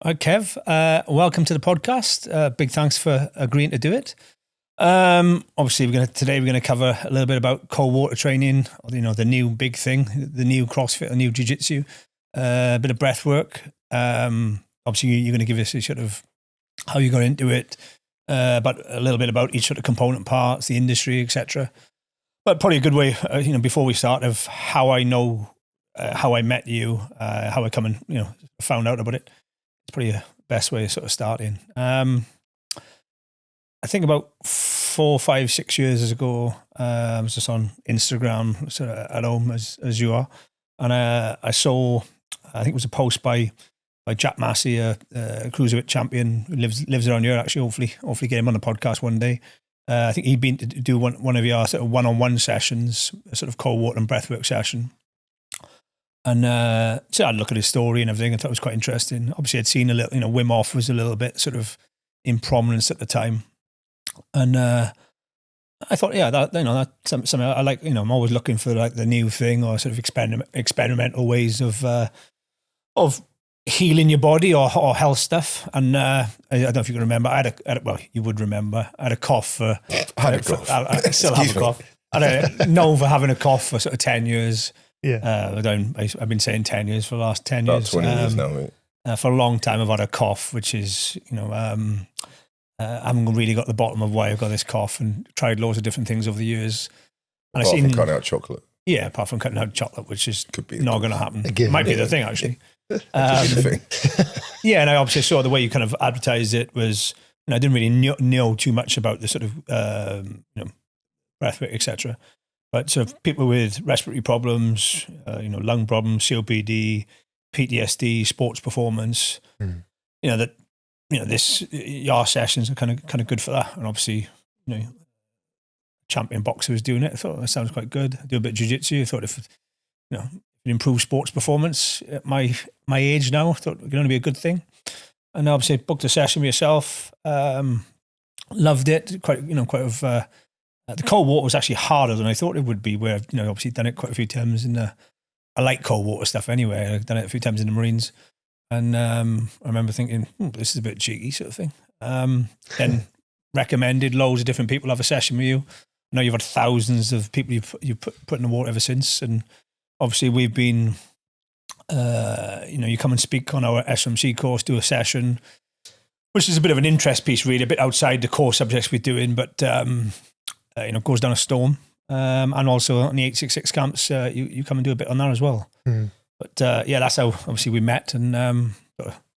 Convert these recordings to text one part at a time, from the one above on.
All right, Kev, welcome to the podcast. Big thanks for agreeing to do it. Obviously, today we're going to cover a little bit about cold water training, the new big thing, the new CrossFit, the new jiu-jitsu, a bit of breath work. Obviously, you're going to give us a sort of how you got into it, but a little bit about each sort of component parts, the industry, etc. But probably a good way, before we start, of how I know, how I met you, how I come and, found out about it. It's probably the best way to sort of start in. I think about 4, 5, 6 years ago, I was just on Instagram, sort of at home as you are, and I saw, I think it was a post by Jack Massey, a cruiserweight champion who lives around here. Actually, hopefully get him on the podcast one day. I think he'd been to do one of your sort of one-on-one sessions, a sort of cold water and breathwork session. And so I'd look at his story and everything. I thought it was quite interesting. Obviously, I'd seen a little, Wim Hof was a little bit sort of in prominence at the time. And I thought, that's something I like. I'm always looking for like the new thing or sort of experimental ways of healing your body or health stuff. And I don't know if you can remember. You would remember. I had a cough. I still have a cough. I'm known for having a cough for sort of 10 years. Yeah, I've been saying 10 years for the last 10 years. About 20 years now, mate. For a long time, I've had a cough, which is, I haven't really got the bottom of why I've got this cough, and tried loads of different things over the years. And Apart from cutting out chocolate. Yeah, apart from cutting out chocolate, which is Could be not going to happen. Might be the thing, actually. Could be the thing. Yeah, and I obviously saw the way you kind of advertised it was, I didn't really know too much about the sort of, breathwork, etc. But sort of people with respiratory problems, lung problems, COPD, PTSD, sports performance, your sessions are kind of good for that. And obviously, champion boxer was doing it. I thought that sounds quite good. I do a bit of jiu-jitsu. I thought if it improves sports performance at my age now, I thought it could only be a good thing. And obviously booked a session with yourself. Loved it. The cold water was actually harder than I thought it would be, where I've obviously done it quite a few times I like cold water stuff anyway. I've done it a few times in the Marines. And I remember thinking, this is a bit cheeky sort of thing. Then recommended loads of different people have a session with you. I know you've had thousands of people you've put in the water ever since. And obviously we've been, you come and speak on our SRMC course, do a session, which is a bit of an interest piece really, a bit outside the core subjects we're doing, but goes down a storm. And also on the 866 camps, you come and do a bit on that as well. Mm. But that's how obviously we met, and to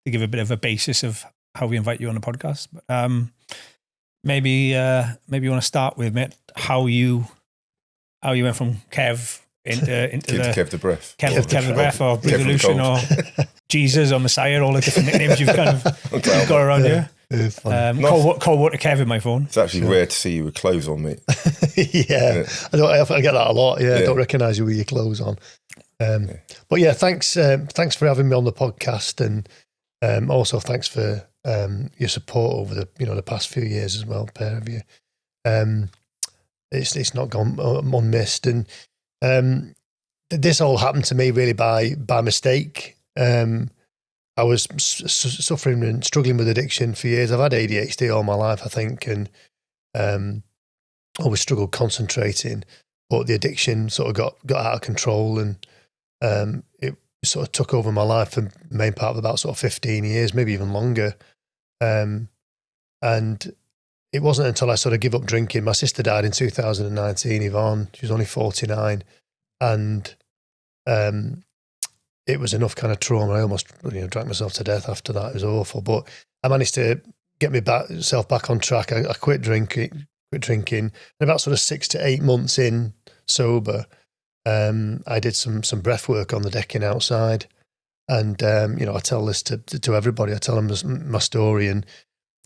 give a bit of a basis of how we invite you on the podcast. But maybe you want to start with, mate, how you went from Kev into the Kev the Breath. Kev the Breath, or Breatholution, or Jesus, or Messiah, all the different nicknames you've kind of got around here. Cold water Kev in my phone. It's actually rare to see you with clothes on, mate. Yeah, I get that a lot. Yeah, I don't recognise you with your clothes on. But yeah, thanks for having me on the podcast, and also thanks for your support over the past few years as well, pair of you. It's not gone unmissed, and this all happened to me really by mistake. I was suffering and struggling with addiction for years. I've had ADHD all my life, I think, and always struggled concentrating. But the addiction sort of got out of control, and it sort of took over my life for the main part of about sort of 15 years, maybe even longer. And it wasn't until I sort of give up drinking. My sister died in 2019, Yvonne. She was only 49, and it was enough kind of trauma. I almost drank myself to death after that. It was awful, but I managed to get myself back on track. I quit drinking, and about sort of 6 to 8 months in sober, I did some breath work on the decking outside, and I tell this to everybody. I tell them my story, and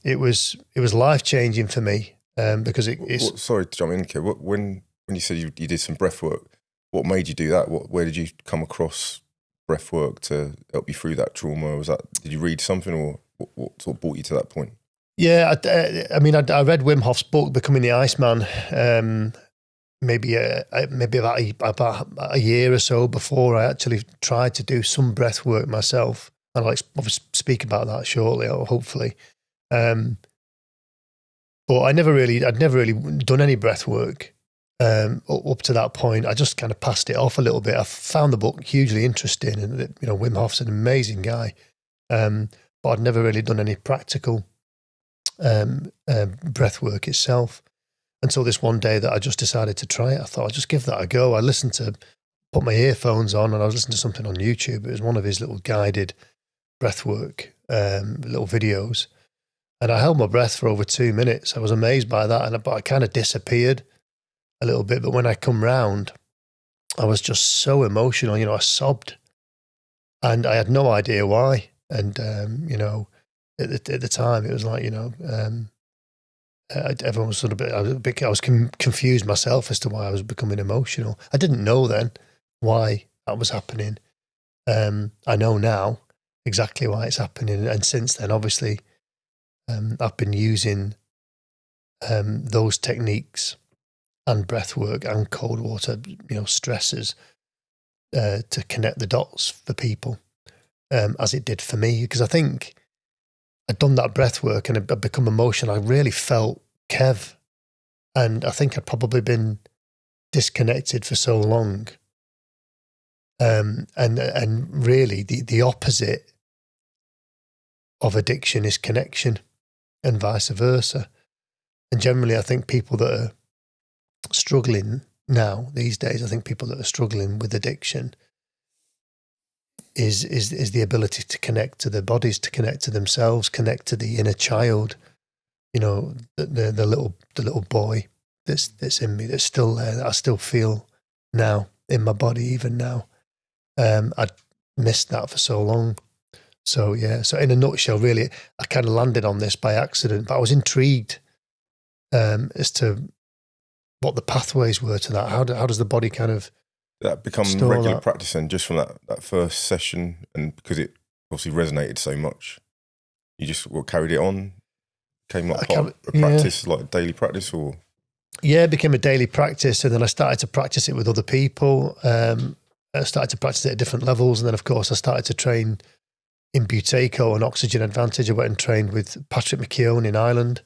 it was life changing for me because it's. Sorry to jump in, Kev. When you said you did some breath work, what made you do that? Where did you come across breath work to help you through that trauma? Did you read something, or what sort of brought you to that point? Yeah, I read Wim Hof's book, Becoming the Iceman, maybe about a year or so before I actually tried to do some breath work myself. And I'll obviously speak about that shortly, or hopefully. But I'd never really done any breath work up to that point. I just kind of passed it off a little bit. I found the book hugely interesting, and Wim Hof's an amazing guy. But I'd never really done any practical breath work itself until this one day that I just decided to try it. I thought I'd just give that a go. I put my earphones on, and I was listening to something on YouTube. It was one of his little guided breathwork little videos, and I held my breath for over 2 minutes. I was amazed by that, but I kind of disappeared a little bit. But when I come round, I was just so emotional. I sobbed, and I had no idea why. And at the time, it was like everyone was I was confused myself as to why I was becoming emotional. I didn't know then why that was happening. I know now exactly why it's happening, and since then, obviously, I've been using those techniques and breath work and cold water, stressors, to connect the dots for people, as it did for me. Because I think I'd done that breath work and I'd become emotional. I really felt Kev, and I think I'd probably been disconnected for so long. And really, the opposite of addiction is connection, and vice versa. And generally, I think people that are struggling now these days, I think people that are struggling with addiction is the ability to connect to their bodies, to connect to themselves, connect to the inner child. The little boy that's in me, that's still there, that I still feel now in my body, even now. I'd missed that for so long. So in a nutshell, really, I kind of landed on this by accident, but I was intrigued as to what the pathways were to that. How does the body kind of that become regular practice then, just from that first session, and because it obviously resonated so much, you just carried it on, came like part of a practice, like daily practice, or? Yeah, it became a daily practice, and then I started to practice it with other people. I started to practice it at different levels, and then of course I started to train in Buteyko and Oxygen Advantage. I went and trained with Patrick McKeown in Ireland,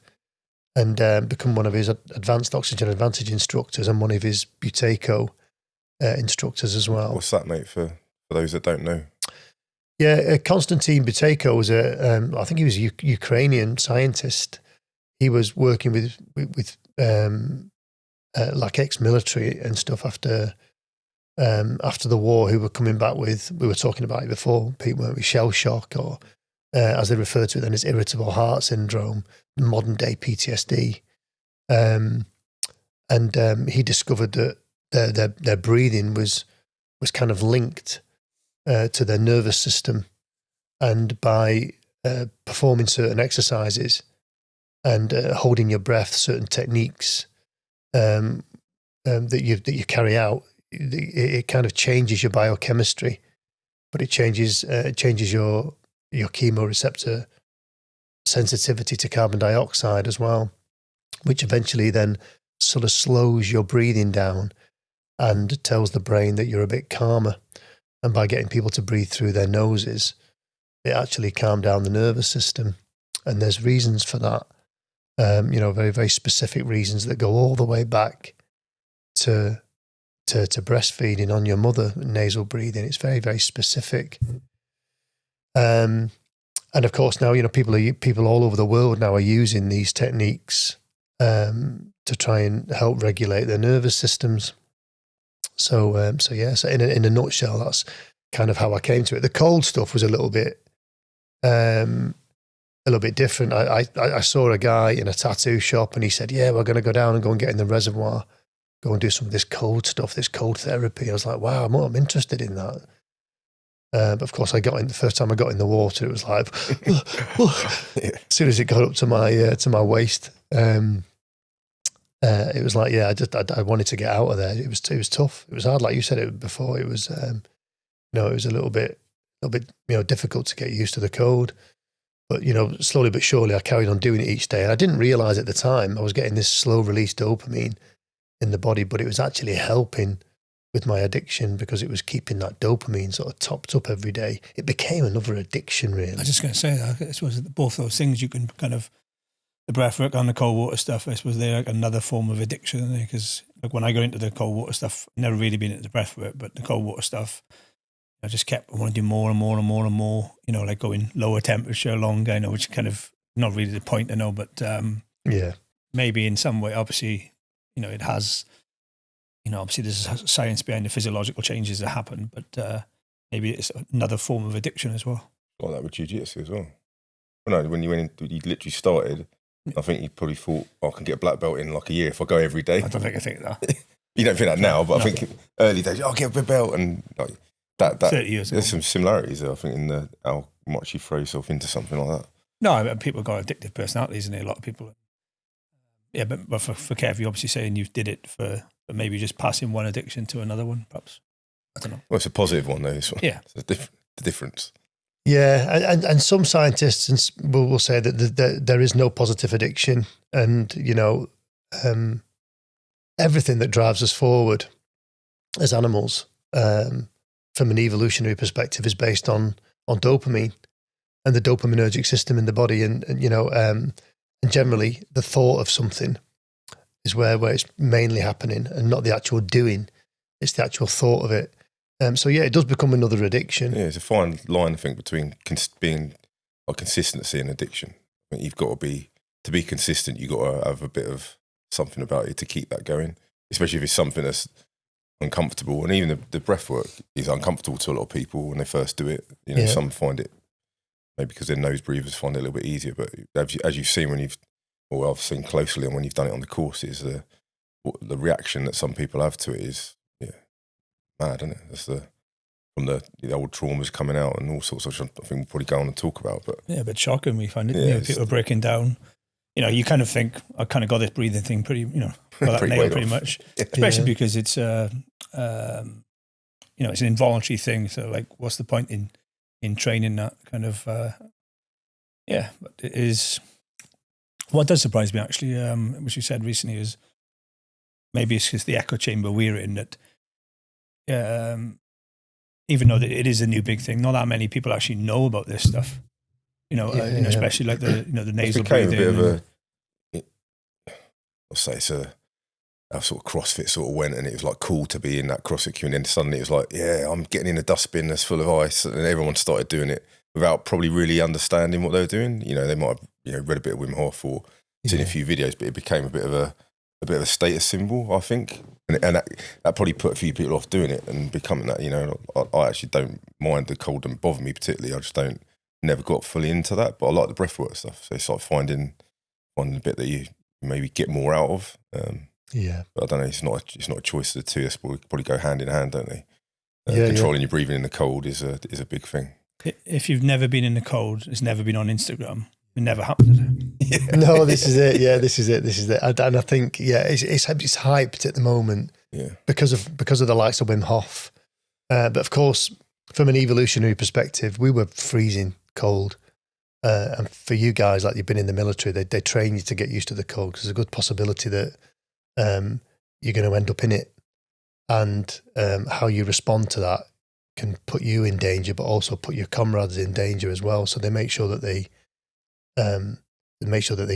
and become one of his advanced Oxygen Advantage instructors and one of his Buteyko instructors as well. What's that, mate, for those that don't know? Yeah, Konstantin Buteyko was I think he was a Ukrainian scientist. He was working with like ex-military and stuff after the war, who were coming back with, we were talking about it before, people weren't we, shell shock, or as they refer to it then as irritable heart syndrome, modern day PTSD. And he discovered that their breathing was kind of linked to their nervous system, and by performing certain exercises and holding your breath, certain techniques that you carry out, it kind of changes your biochemistry, but it changes your chemoreceptor sensitivity to carbon dioxide as well, which eventually then sort of slows your breathing down and tells the brain that you're a bit calmer. And by getting people to breathe through their noses, it actually calmed down the nervous system. And there's reasons for that, very, very specific reasons that go all the way back to breastfeeding on your mother, nasal breathing. It's very, very specific. And of course now, people all over the world now are using these techniques to try and help regulate their nervous systems. So in a nutshell, that's kind of how I came to it. The cold stuff was a little bit different. I saw a guy in a tattoo shop, and he said, "Yeah, we're going to go down and go and get in the reservoir, go and do some of this cold stuff, this cold therapy." I was like, "Wow, I'm interested in that." But of course, the first time I got in the water, it was like, as soon as it got up to my waist, it was like, I wanted to get out of there. It was tough. It was hard, like you said it before. It was, it was a little bit, difficult to get used to the cold. But slowly but surely, I carried on doing it each day, and I didn't realize at the time I was getting this slow release dopamine in the body, but it was actually helping with my addiction because it was keeping that dopamine sort of topped up every day. It became another addiction, really. I was just going to say that. I suppose both those things you can kind of, the breathwork and the cold water stuff, I suppose they're like another form of addiction, because like when I got into the cold water stuff, never really been into the breathwork, but the cold water stuff, I just kept wanting to do more and more and more and more, you know, like going lower temperature, longer, you know, which kind of not really the point, I know, but maybe in some way, obviously, you know, it has, you know, obviously there's science behind the physiological changes that happen, but maybe it's another form of addiction as well. Like that with jiu-jitsu as well. Well, no, when you went in, you literally started, I think you probably thought, I can get a black belt in like a year if I go every day. I don't think I think that. You don't think that now, but I think early days, I'll get a belt, and like that 30 years ago. There's some similarities there, I think, in how much you throw yourself into something like that. No, I mean, people got addictive personalities, and a lot of people. Yeah, but for Kev, you're obviously saying you did it for maybe just passing one addiction to another one, perhaps. I don't know. Well, it's a positive one, though. Yeah. It's the difference. Yeah, and some scientists will say that there is no positive addiction, and, you know, everything that drives us forward as animals, from an evolutionary perspective, is based on dopamine and the dopaminergic system in the body, and you know, and generally the thought of something is where it's mainly happening, and not the actual doing. It's the actual thought of it. So yeah, it does become another addiction. Yeah, it's a fine line, I think, between being like consistency and addiction. I think you've got to be consistent. You've got to have a bit of something about you to keep that going, especially if it's something that's uncomfortable. And even the breath work is uncomfortable to a lot of people when they first do it. You know, some find it, maybe because they're nose breathers, find it a little bit easier. But as you've seen I've seen closely, and when you've done it on the courses, the reaction that some people have to it is mad, isn't it? That's from the old traumas coming out and all sorts of stuff. I think we'll probably go on and talk about. But yeah, a bit shocking. We find it. Yeah, you know, people are breaking down. You know, you kind of think, I kind of got this breathing thing pretty, you know, got that nailed pretty much. Especially because it's you know, it's an involuntary thing. So like, what's the point in training that kind of? But it is. What does surprise me actually, which you said recently, is maybe it's just the echo chamber we're in that. Even though it is a new big thing, not that many people actually know about this stuff. You know, you know, especially like the nasal breathing. It became a bit of I'll say it's how sort of CrossFit sort of went, and it was like cool to be in that CrossFit queue, and then suddenly it was like, yeah, I'm getting in a dustbin that's full of ice, and everyone started doing it without probably really understanding what they were doing. You know, they might have read a bit of Wim Hof or seen a few videos, but it became a bit of a status symbol, I think, and that probably put a few people off doing it and becoming that. You know, I actually don't mind the cold, and bother me particularly. I just never got fully into that, but I like the breathwork stuff. So it's like finding a bit that you maybe get more out of. But I don't know. It's not a choice of the two. They probably go hand in hand, don't they? Controlling your breathing in the cold is a big thing. If you've never been in the cold, it's never been on Instagram. It never happened. Yeah. No, this is it. Yeah, this is it. And I think it's hyped at the moment. Yeah. Because of the likes of Wim Hof. But of course, from an evolutionary perspective, we were freezing cold. And for you guys, like you've been in the military, they train you to get used to the cold, because there's a good possibility that you're going to end up in it. And how you respond to that can put you in danger, but also put your comrades in danger as well. So they make sure that they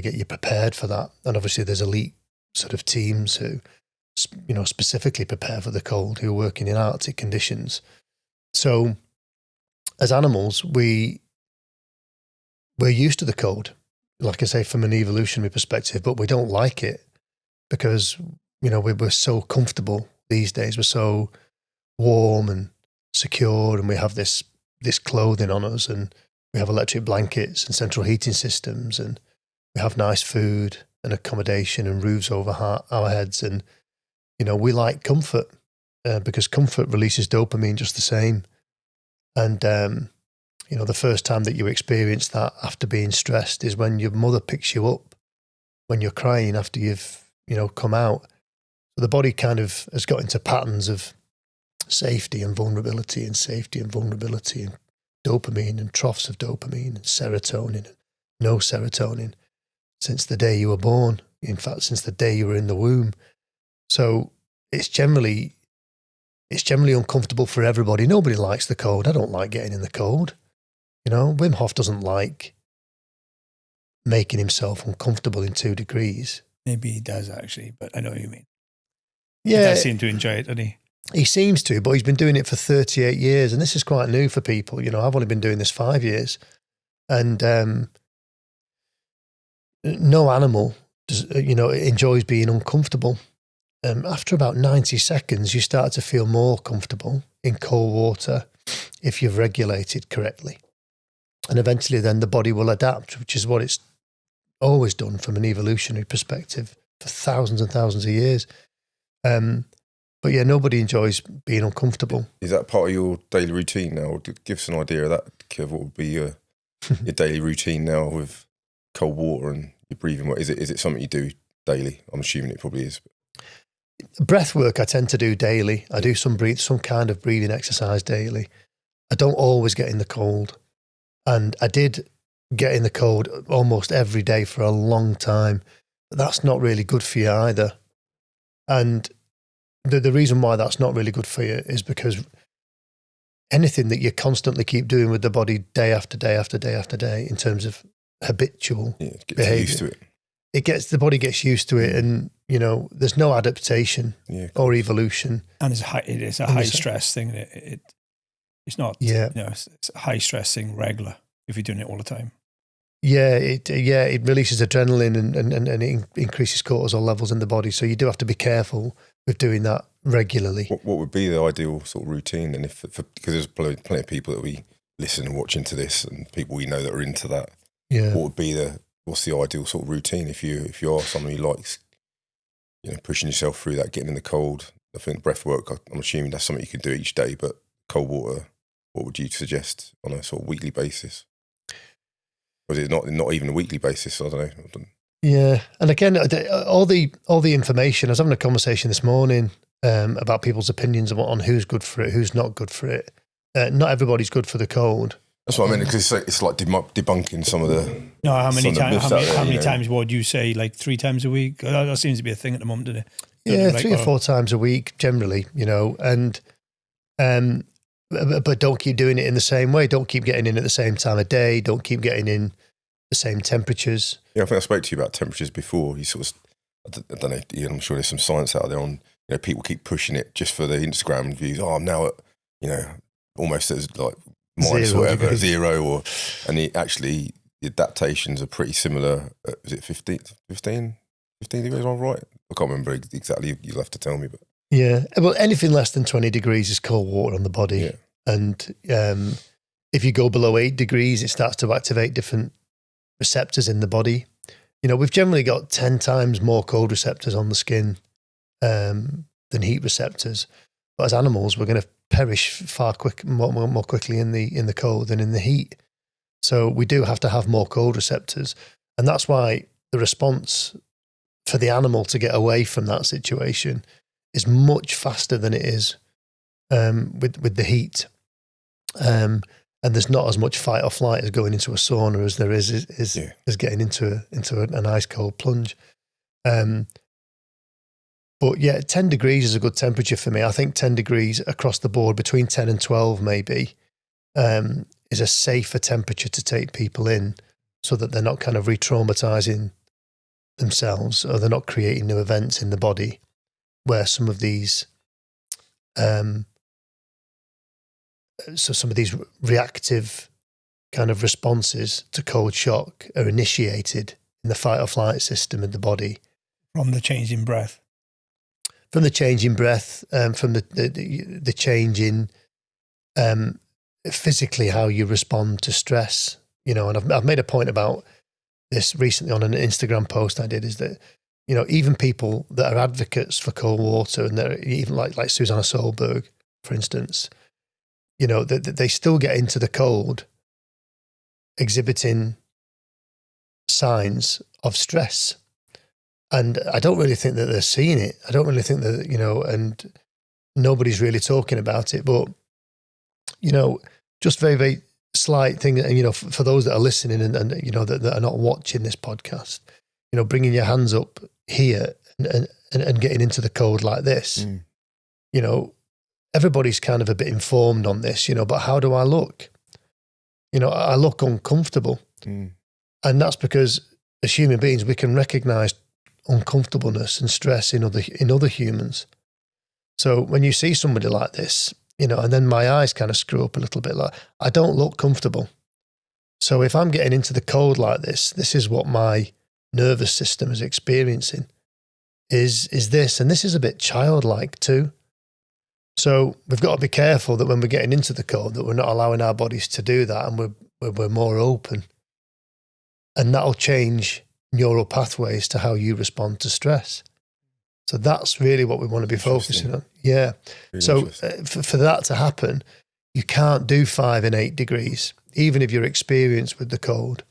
get you prepared for that. And obviously there's elite sort of teams who, you know, specifically prepare for the cold, who are working in Arctic conditions. So as animals, we're used to the cold, like I say, from an evolutionary perspective, but we don't like it because, you know, we're so comfortable these days. We're so warm and secure, and we have this clothing on us, and we have electric blankets and central heating systems, and we have nice food and accommodation and roofs over our heads. And, you know, we like comfort because comfort releases dopamine just the same. And, you know, the first time that you experience that after being stressed is when your mother picks you up when you're crying after you've, you know, come out. So the body kind of has got into patterns of safety and vulnerability, and safety and vulnerability, and dopamine and troughs of dopamine, and serotonin and no serotonin since the day you were born. In fact, since the day you were in the womb. So it's generally it's generally uncomfortable for everybody. Nobody likes the cold. I don't like getting in the cold. You know, Wim Hof doesn't like making himself uncomfortable in 2 degrees. Maybe he does actually, but I know what you mean. Yeah. He does seem to enjoy it, doesn't he? He seems to, but he's been doing it for 38 years. And this is quite new for people. You know, I've only been doing this 5 years. And no animal does, enjoys being uncomfortable. After about 90 seconds, you start to feel more comfortable in cold water if you've regulated correctly. And eventually then the body will adapt, which is what it's always done from an evolutionary perspective for thousands and thousands of years. But yeah, nobody enjoys being uncomfortable. Is that part of your daily routine now? Give us an idea of that, Kev. What would be your daily routine now with cold water and your breathing? Is it something you do daily? I'm assuming it probably is. Breath work I tend to do daily. I do some kind of breathing exercise daily. I don't always get in the cold. And I did get in the cold almost every day for a long time. But that's not really good for you either. And the reason why that's not really good for you is because anything that you constantly keep doing with the body day after day after day after day in terms of habitual behavior, used to it. The body gets used to it, and you know there's no adaptation or evolution. And it is a high stress thing. It's not. Yeah, it's a high stress thing regular if you're doing it all the time. Yeah, it releases adrenaline and it increases cortisol levels in the body. So you do have to be careful with doing that regularly. What would be the ideal sort of routine? And because there's plenty of people that we listen and watch into this, and people we know that are into that. Yeah. What's the ideal sort of routine if you are someone who likes, pushing yourself through that, getting in the cold? I think breath work, I'm assuming that's something you can do each day, but cold water, what would you suggest on a sort of weekly basis? Or is it not even a weekly basis? I don't know. Yeah, and again, all the information. I was having a conversation this morning about people's opinions on who's good for it, who's not good for it. Not everybody's good for the cold. That's what I mean, because it's like debunking some of the. No, how many times would you say? Like 3 times a week? That seems to be a thing at the moment, doesn't it? Yeah, 3 or 4 times a week generally. And but don't keep doing it in the same way. Don't keep getting in at the same time of day. Don't keep getting in the same temperatures. Yeah, I think I spoke to you about temperatures before. You sort of, I don't know, I'm sure there's some science out there on, people keep pushing it just for the Instagram views. Oh, I'm now at, almost as like minus whatever, 0, and the adaptations are pretty similar. Is it 15 degrees, I'm right? I can't remember exactly. You'll have to tell me, but. Yeah, well, anything less than 20 degrees is cold water on the body. Yeah. And if you go below 8 degrees, it starts to activate different receptors in the body. We've generally got 10 times more cold receptors on the skin than heat receptors. But as animals, we're going to perish more quickly in the cold than in the heat. So we do have to have more cold receptors. And that's why the response for the animal to get away from that situation is much faster than it is with the heat. And there's not as much fight or flight as going into a sauna as there is getting into an ice cold plunge. But yeah, 10 degrees is a good temperature for me. I think 10 degrees across the board, between 10 and 12 maybe, is a safer temperature to take people in so that they're not kind of re-traumatizing themselves, or they're not creating new events in the body where some of these reactive kind of responses to cold shock are initiated in the fight or flight system of the body. From the change in breath. From the change in breath, from the change in physically how you respond to stress. And I've made a point about this recently on an Instagram post I did, is that even people that are advocates for cold water, and they're even like Susanna Solberg, for instance, they still get into the cold exhibiting signs of stress. And I don't really think that they're seeing it. I don't really think that, and nobody's really talking about it. But, just very, very slight thing, and, for those that are listening and that are not watching this podcast, bringing your hands up here and getting into the cold like this, everybody's kind of a bit informed on this, but how do I look? I look uncomfortable. And that's because as human beings, we can recognize uncomfortableness and stress in other humans. So when you see somebody like this, and then my eyes kind of screw up a little bit, like I don't look comfortable. So if I'm getting into the cold like this is what my nervous system is experiencing, is this, and this is a bit childlike too. So we've got to be careful that when we're getting into the cold, that we're not allowing our bodies to do that, and we're more open. And that'll change neural pathways to how you respond to stress. So that's really what we want to be focusing on. Yeah. Really so for that to happen, you can't do 5 and 8 degrees, even if you're experienced with the cold.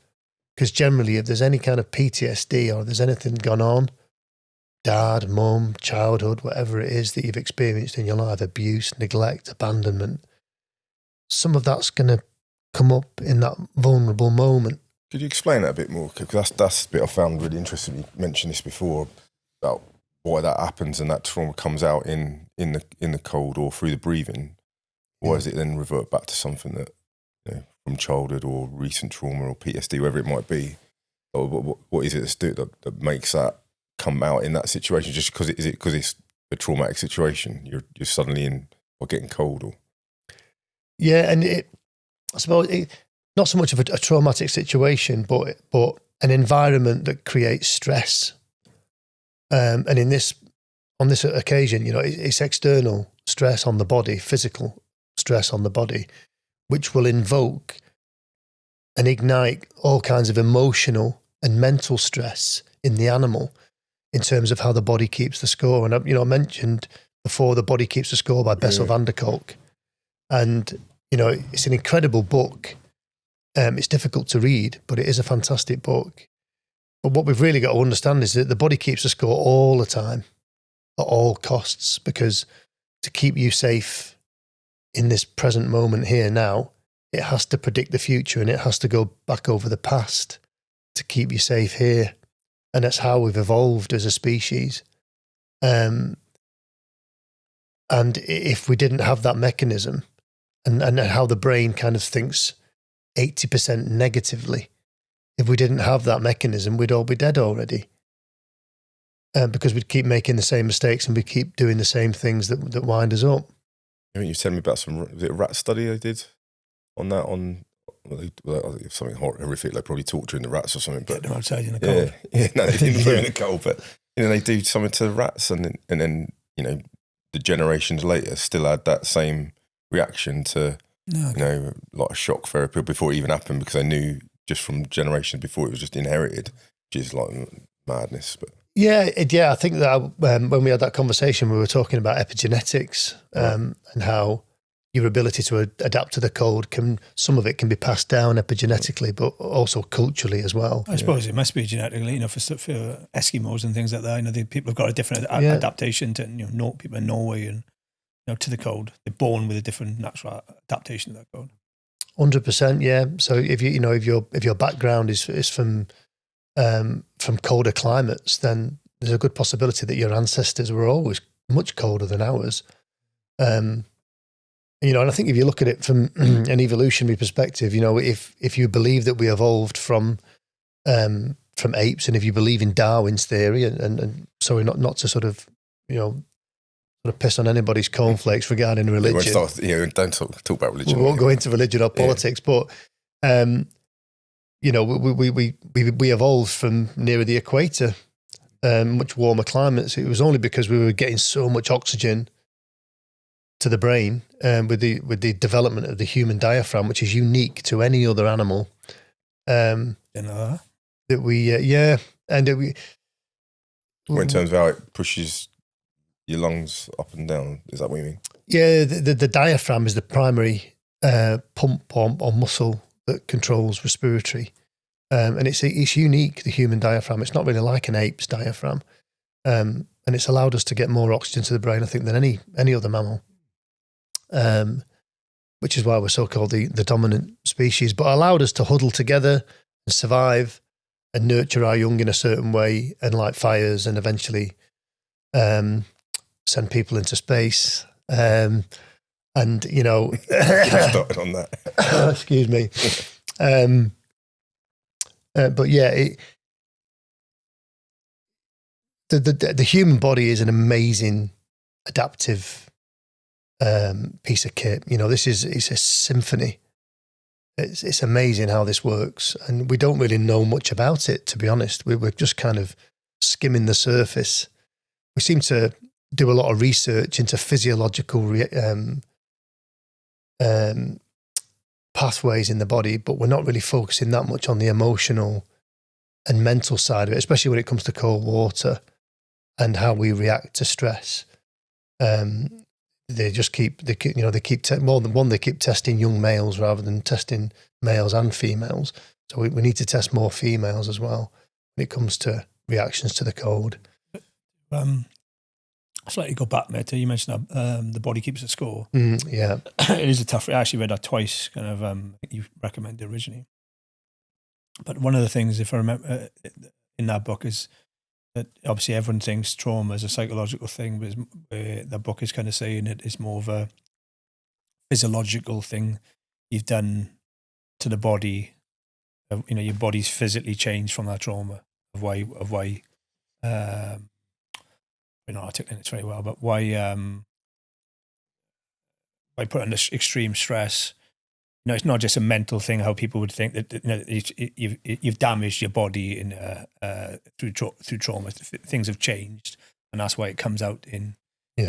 Because generally, if there's any kind of PTSD or there's anything gone on, dad, mum, childhood, whatever it is that you've experienced in your life, abuse, neglect, abandonment, some of that's going to come up in that vulnerable moment. Could you explain that a bit more? Because that's the bit I found really interesting. You mentioned this before about why that happens and that trauma comes out in the cold or through the breathing. Why does it then revert back to something that, from childhood or recent trauma or PTSD, whatever it might be? Or what is it that makes that come out in that situation? Just because it's a traumatic situation, you're suddenly in or getting cold, or and I suppose not so much of a traumatic situation, but an environment that creates stress. And on this occasion, it's external stress on the body, physical stress on the body, which will invoke and ignite all kinds of emotional and mental stress in the animal in terms of how the body keeps the score. And, I mentioned before The Body Keeps the Score by Bessel van der Kolk. And, it's an incredible book. It's difficult to read, but it is a fantastic book. But what we've really got to understand is that the body keeps the score all the time, at all costs, because to keep you safe in this present moment here now, it has to predict the future and it has to go back over the past to keep you safe here. And that's how we've evolved as a species. And if we didn't have that mechanism and how the brain kind of thinks 80% negatively, if we didn't have that mechanism, we'd all be dead already. Because we'd keep making the same mistakes and we keep doing the same things that wind us up. I mean, you told me about was it a rat study they did on that? Something horrific, like probably torturing the rats or something. But get them outside in the cold. Yeah, no, they didn't put them in the cold, but they do something to the rats, and then the generations later still had that same reaction to like a shock therapy before it even happened, because they knew just from generations before it was just inherited, which is like madness. But I think that when we had that conversation, we were talking about epigenetics and how your ability to adapt to the cold some of it can be passed down epigenetically, but also culturally as well. I suppose it must be genetically, for Eskimos and things like that. The people have got a different adaptation to people in Norway and to the cold. They're born with a different natural adaptation to that cold. 100%, yeah. So if if your background is from colder climates, then there's a good possibility that your ancestors were always much colder than ours. And I think if you look at it from an evolutionary perspective, if you believe that we evolved from apes, and if you believe in Darwin's theory, and sorry, not to sort of piss on anybody's cornflakes regarding religion. Don't talk about religion. We won't go into religion or politics, but we evolved from nearer the equator, much warmer climates. It was only because we were getting so much oxygen to the brain with the development of the human diaphragm, which is unique to any other animal. That we in terms of how it pushes your lungs up and down, is that what you mean? Yeah, the diaphragm is the primary pump or muscle that controls respiratory, and it's unique, the human diaphragm. It's not really like an ape's diaphragm, and it's allowed us to get more oxygen to the brain, I think, than any other mammal, which is why we're so-called the dominant species, but allowed us to huddle together and survive and nurture our young in a certain way and light fires and eventually send people into space. And, you know, Get started on that. excuse me. But yeah, the human body is an amazing adaptive piece of kit. You know, it's a symphony. It's amazing how this works, and we don't really know much about it, to be honest. We're just kind of skimming the surface. We seem to do a lot of research into physiological pathways in the body, but we're not really focusing that much on the emotional and mental side of it, especially when it comes to cold water and how we react to stress. They keep testing young males rather than testing males and females. So we need to test more females as well when it comes to reactions to the cold. Slightly go back, mate. You mentioned the body keeps a score. Yeah. It is a tough. I actually read that twice. Kind of, you recommended originally. But one of the things, if I remember, in that book is that obviously everyone thinks trauma is a psychological thing, but the book is kind of saying it's more of a physiological thing you've done to the body. You know, your body's physically changed from that trauma of why. I'm not articulating it very well, but why put under extreme stress? You know, it's not just a mental thing. How people would think that, you know, you've damaged your body through trauma. Things have changed, and that's why it comes out in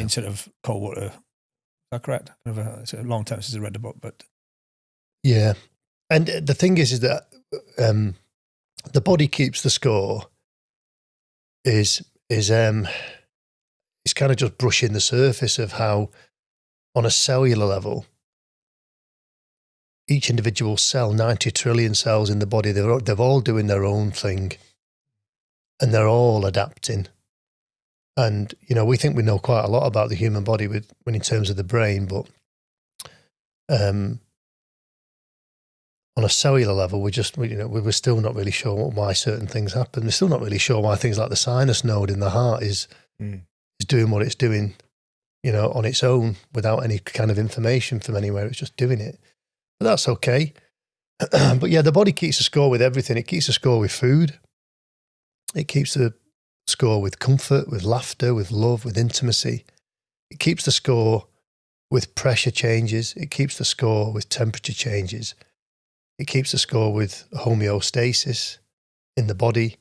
sort of cold water. Is that correct? It's a long time since I read the book, but yeah. And the thing is that the body keeps the score. Is it's kind of just brushing the surface of how, on a cellular level, each individual cell, 90 trillion cells in the body, they're all doing their own thing, and they're all adapting. And, you know, we think we know quite a lot about the human body when in terms of the brain, but on a cellular level, we're still not really sure why certain things happen. We're still not really sure why things like the sinus node in the heart is doing what it's doing, you know, on its own without any kind of information from anywhere. It's just doing it. But that's okay. But yeah, the body keeps a score with everything. It keeps a score with food. It keeps a score with comfort, with laughter, with love, with intimacy. It keeps the score with pressure changes. It keeps the score with temperature changes. It keeps the score with homeostasis in the body.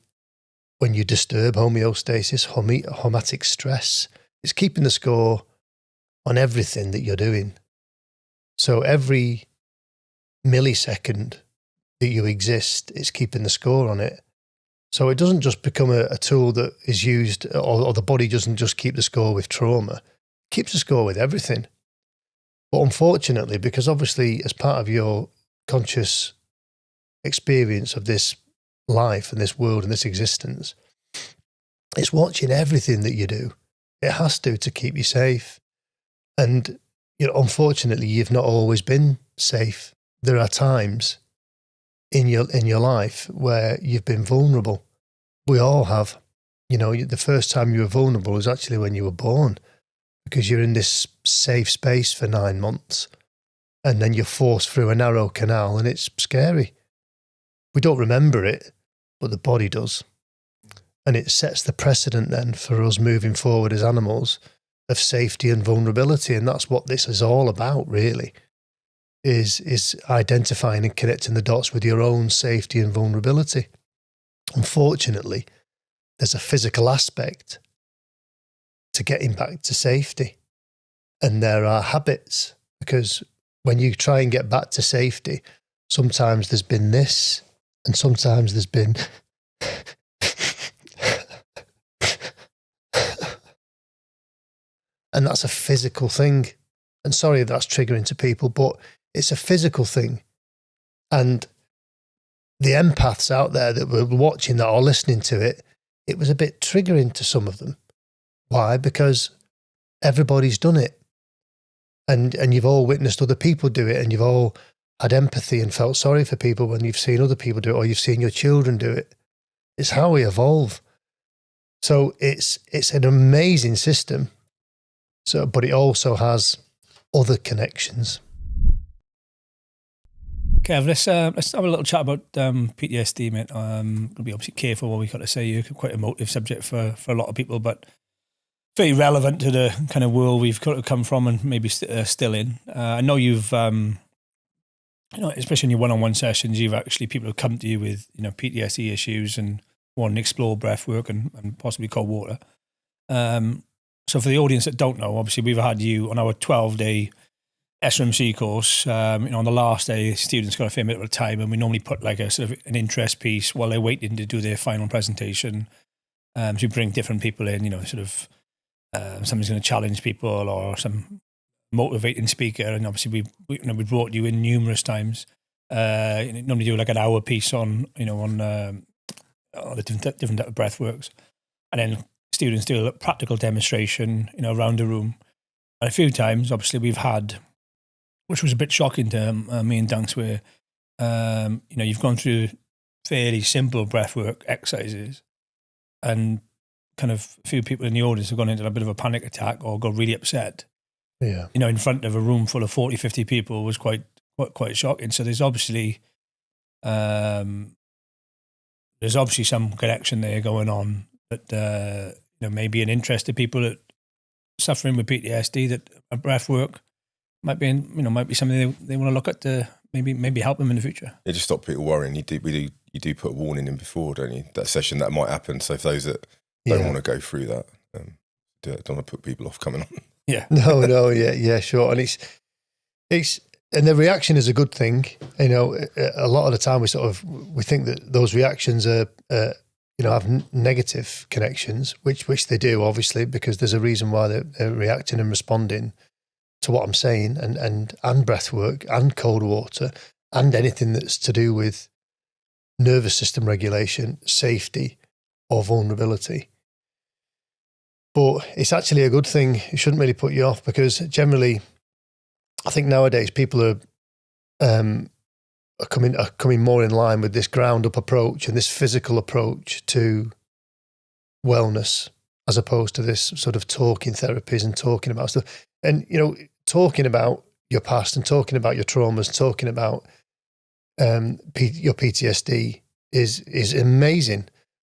When you disturb homeostasis, homatic stress, it's keeping the score on everything that you're doing. So every millisecond that you exist, it's keeping the score on it. So it doesn't just become a tool that is used, or the body doesn't just keep the score with trauma. It keeps the score with everything. But unfortunately, because obviously as part of your conscious experience of this life and this world and this existence, it's watching everything that you do. It has to keep you safe. And, you know, unfortunately, you've not always been safe. There are times in your life where you've been vulnerable. We all have. You know, the first time you were vulnerable was actually when you were born, because you're in this safe space for 9 months, and then you're forced through a narrow canal, and it's scary. We don't remember it, but the body does. And it sets the precedent then for us moving forward as animals of safety and vulnerability. And that's what this is all about, really, is identifying and connecting the dots with your own safety and vulnerability. Unfortunately, there's a physical aspect to getting back to safety. And there are habits, because when you try and get back to safety, sometimes there's been this, and sometimes there's been and that's a physical thing. And sorry if that's triggering to people, but it's a physical thing. And the empaths out there that were watching that or listening to it, it was a bit triggering to some of them. Why? Because everybody's done it. And you've all witnessed other people do it, and you've all had empathy and felt sorry for people when you've seen other people do it, or you've seen your children do it. It's how we evolve. So it's an amazing system. So, but it also has other connections. Kev, let's have a little chat about PTSD, mate. We'll be obviously careful what we got to say. You're quite a emotive subject for a lot of people, but very relevant to the kind of world we've come from and maybe still in. I know you've, especially in your one-on-one sessions, people have come to you with, PTSD issues and want to explore breath work and possibly cold water. So for the audience that don't know, obviously we've had you on our 12-day SRMC course. On the last day, students got a fair bit of time, and we normally put like a sort of an interest piece while they're waiting to do their final presentation. So we bring different people in, somebody's going to challenge people or some motivating speaker. And obviously we brought you in numerous times. Normally do like an hour piece on the different type of breath works. And then students do a practical demonstration, around the room. And a few times, obviously, we've had, which was a bit shocking to me and Dunks, where, you've gone through fairly simple breathwork exercises and kind of a few people in the audience have gone into a bit of a panic attack or got really upset. Yeah. In front of a room full of 40, 50 people was quite shocking. So there's obviously some connection there going on that, maybe an interest to people that suffering with PTSD, that a breath work might be something they want to look at to maybe help them in the future. Yeah, just stop people worrying. You do put a warning in before, don't you? That session that might happen. So if those that don't want to go through that, don't want to put people off coming on. Yeah. No, yeah, sure. And it's and the reaction is a good thing. A lot of the time we think that those reactions are have negative connections, which they do, obviously, because there's a reason why they're reacting and responding to what I'm saying, and breath work and cold water and anything that's to do with nervous system regulation, safety or vulnerability. But it's actually a good thing. It shouldn't really put you off, because generally, I think nowadays people are coming more in line with this ground up approach and this physical approach to wellness, as opposed to this sort of talking therapies and talking about stuff. And, talking about your past and talking about your traumas, talking about your PTSD is amazing.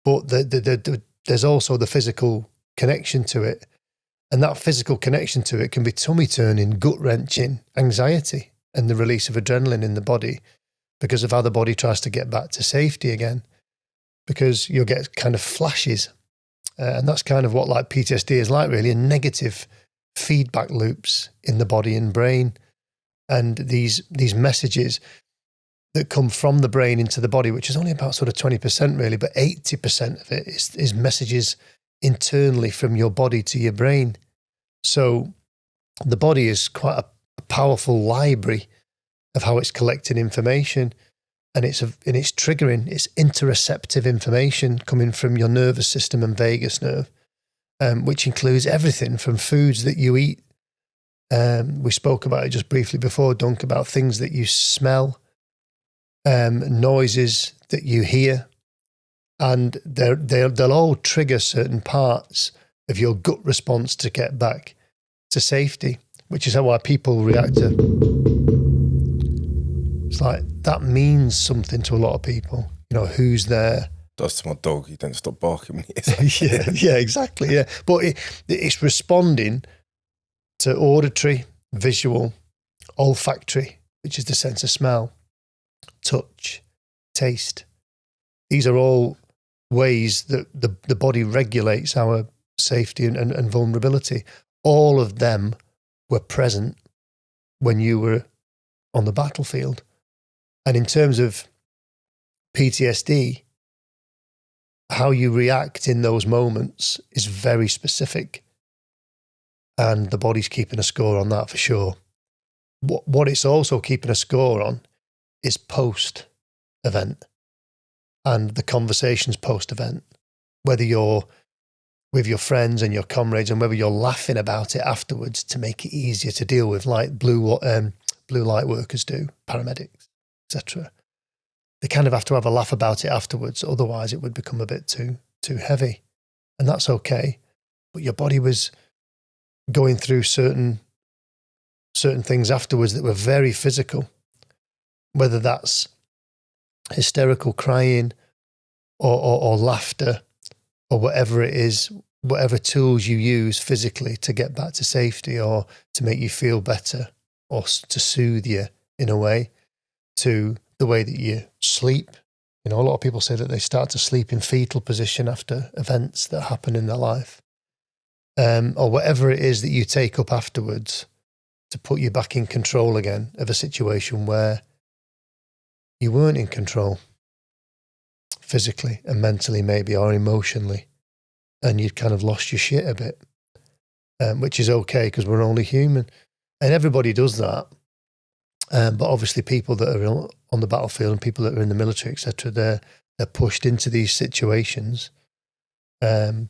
But there's also the physical connection to it. And that physical connection to it can be tummy turning, gut wrenching, anxiety, and the release of adrenaline in the body because of how the body tries to get back to safety again, because you'll get kind of flashes. And that's kind of what like PTSD is like, really, a negative feedback loops in the body and brain. And these messages that come from the brain into the body, which is only about sort of 20% really, but 80% of it is messages internally from your body to your brain. So the body is quite a powerful library of how it's collecting information, and it's triggering, it's interoceptive information coming from your nervous system and vagus nerve, which includes everything from foods that you eat. We spoke about it just briefly before, Dunk, about things that you smell, noises that you hear, and they'll all trigger certain parts of your gut response to get back to safety, which is why people react to. It's like that means something to a lot of people. Who's there? Does to my dog. You don't stop barking when he's yeah, exactly. Yeah, but it's responding to auditory, visual, olfactory, which is the sense of smell, touch, taste. These are all ways that the body regulates our safety and vulnerability. All of them were present when you were on the battlefield. And in terms of PTSD, how you react in those moments is very specific. And the body's keeping a score on that for sure. What it's also keeping a score on is post-event and the conversations post-event, whether you're with your friends and your comrades and whether you're laughing about it afterwards to make it easier to deal with, like blue light workers do, paramedics, etc. They kind of have to have a laugh about it afterwards, otherwise it would become a bit too heavy. And that's okay. But your body was going through certain certain things afterwards that were very physical, whether that's hysterical crying or laughter or whatever it is, whatever tools you use physically to get back to safety or to make you feel better or to soothe you in a way, to the way that you sleep. You know, a lot of people say that they start to sleep in fetal position after events that happen in their life, or whatever it is that you take up afterwards to put you back in control again of a situation where you weren't in control physically and mentally maybe, or emotionally, and you'd kind of lost your shit a bit, which is okay because we're only human. And everybody does that. But obviously people that are on the battlefield and people that are in the military, etc., they're pushed into these situations. And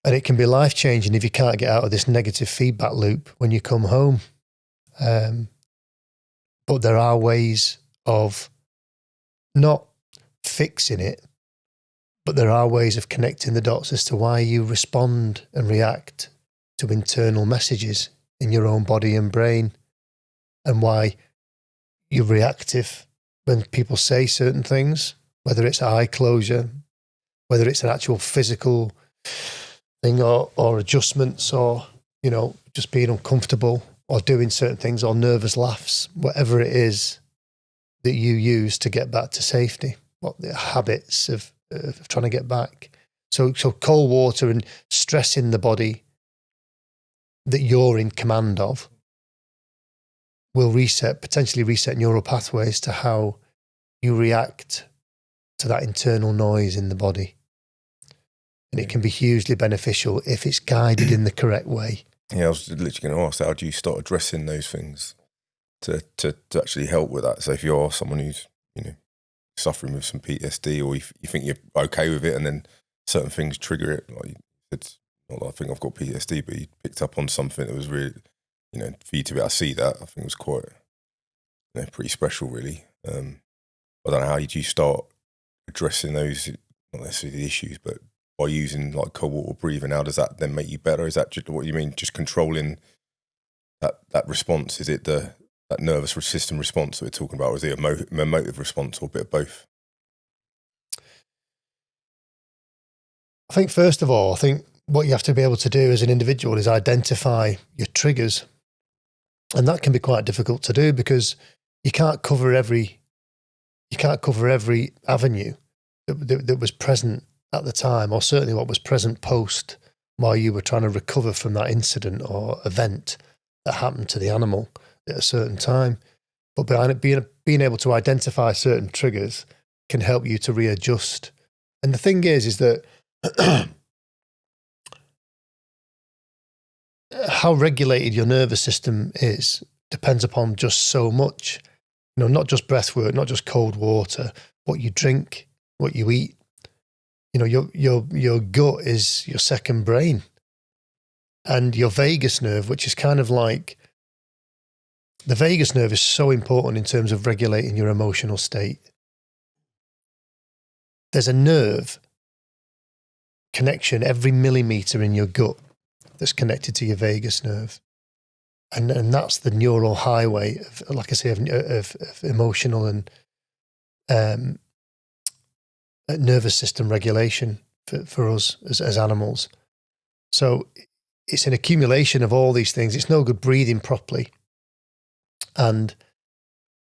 it can be life-changing if you can't get out of this negative feedback loop when you come home. But there are ways of not fixing it, but there are ways of connecting the dots as to why you respond and react to internal messages in your own body and brain, and why you're reactive when people say certain things, whether it's eye closure, whether it's an actual physical thing or adjustments or, you know, just being uncomfortable or doing certain things or nervous laughs, whatever it is that you use to get back to safety, what the habits of trying to get back. So cold water and stressing the body that you're in command of will potentially reset neural pathways to how you react to that internal noise in the body. And it can be hugely beneficial if it's guided in the correct way. Yeah, I was literally going to ask, how do you start addressing those things to actually help with that? So if you're someone who's, you know, suffering with some PTSD, or you think you're okay with it and then certain things trigger it, like it's not that I think I've got PTSD, but you picked up on something that was really, you know, for you to be able to see that, I think it was quite, you know, pretty special really. I don't know, how did you start addressing those, not necessarily the issues, but by using like cold water breathing, how does that then make you better? Is that just what you mean, just controlling that response? Is it that nervous system response that we're talking about, or is it a emotive response, or a bit of both? I think first of all, what you have to be able to do as an individual is identify your triggers. And that can be quite difficult to do because you can't cover every avenue that was present at the time, or certainly what was present post while you were trying to recover from that incident or event that happened to the animal at a certain time. But being able to identify certain triggers can help you to readjust. And the thing is that how regulated your nervous system is depends upon just so much. You know, not just breath work, not just cold water, what you drink, what you eat. You know, your gut is your second brain. And your vagus nerve, which is kind of like, the vagus nerve is so important in terms of regulating your emotional state. There's a nerve connection every millimeter in your gut that's connected to your vagus nerve. And that's the neural highway of, like I say, of emotional and nervous system regulation for us as animals. So it's an accumulation of all these things. It's no good breathing properly and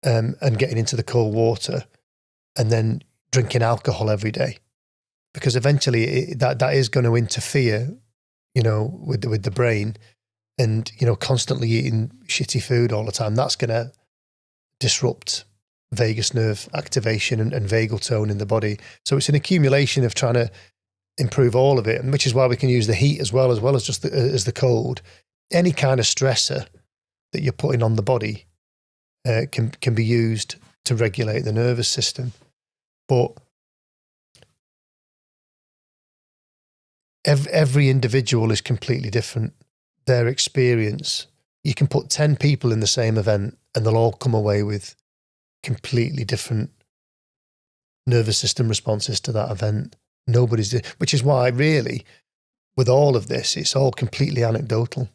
getting into the cold water and then drinking alcohol every day, because eventually that is going to interfere, you know, with the brain. And, you know, constantly eating shitty food all the time, that's going to disrupt vagus nerve activation and vagal tone in the body. So it's an accumulation of trying to improve all of it, and which is why we can use the heat as well as just as the cold. Any kind of stressor that you're putting on the body can be used to regulate the nervous system. But every individual is completely different. Their experience, you can put 10 people in the same event and they'll all come away with completely different nervous system responses to that event. Which is why really with all of this, it's all completely anecdotal.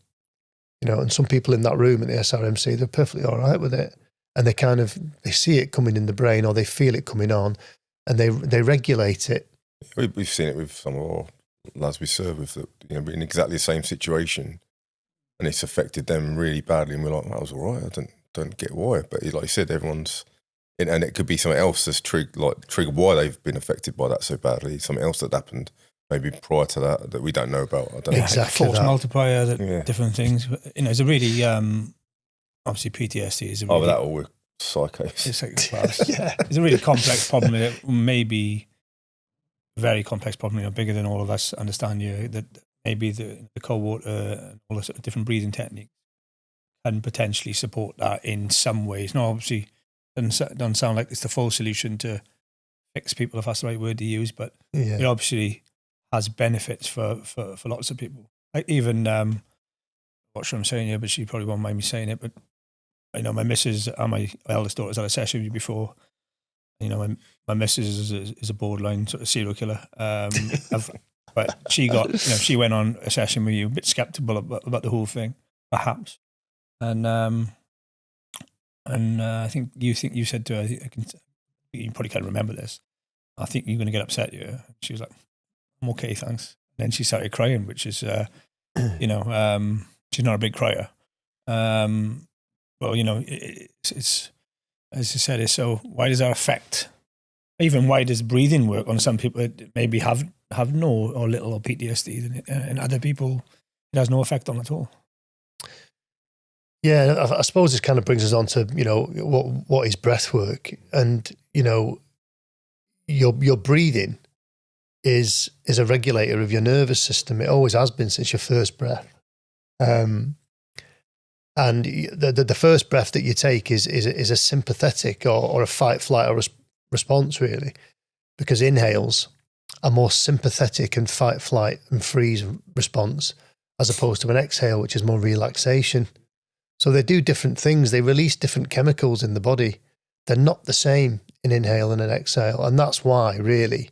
and some people in that room at the SRMC, they're perfectly all right with it. And they see it coming in the brain, or they feel it coming on, and they regulate it. We've seen it with some of our lads we serve with, that, in exactly the same situation, and it's affected them really badly. And we're like, that was all right. I don't get why. But like you said, everyone's, and it could be something else that's triggered why they've been affected by that so badly. Something else that happened maybe prior to that we don't know about. I don't know. Exactly. Force multiplier, different things. It's a really, obviously PTSD is a really... Oh, that all we're psychos. It's a really complex problem. It may be a very complex problem, bigger than all of us understand. That maybe the cold water and all the sort of different breathing techniques can potentially support that in some ways. No, obviously, doesn't sound like it's the full solution to fix people, if that's the right word to use, but it obviously has benefits for lots of people. Like even, not sure I'm saying here, but she probably won't mind me saying it, but my missus and my eldest daughter's had a session with you before. My missus is a borderline sort of serial killer. But she got, she went on a session with you, a bit skeptical about the whole thing, perhaps. And I think you said to her, you probably can't remember this, I think you're going to get upset. Yeah. She was like, I'm okay, thanks. And then she started crying, which is, she's not a big crier. Well, it's as you said, so why does that affect? Even why does breathing work on some people that maybe have no or little or PTSD, and other people it has no effect on at all? Yeah, I suppose this kind of brings us on to what is breath work, and your breathing is a regulator of your nervous system. It always has been since your first breath. And the first breath that you take is a sympathetic or a fight, flight, or response, really, because inhales are more sympathetic and fight, flight, and freeze response, as opposed to an exhale, which is more relaxation. So they do different things. They release different chemicals in the body. They're not the same in inhale and an exhale, and that's why, really,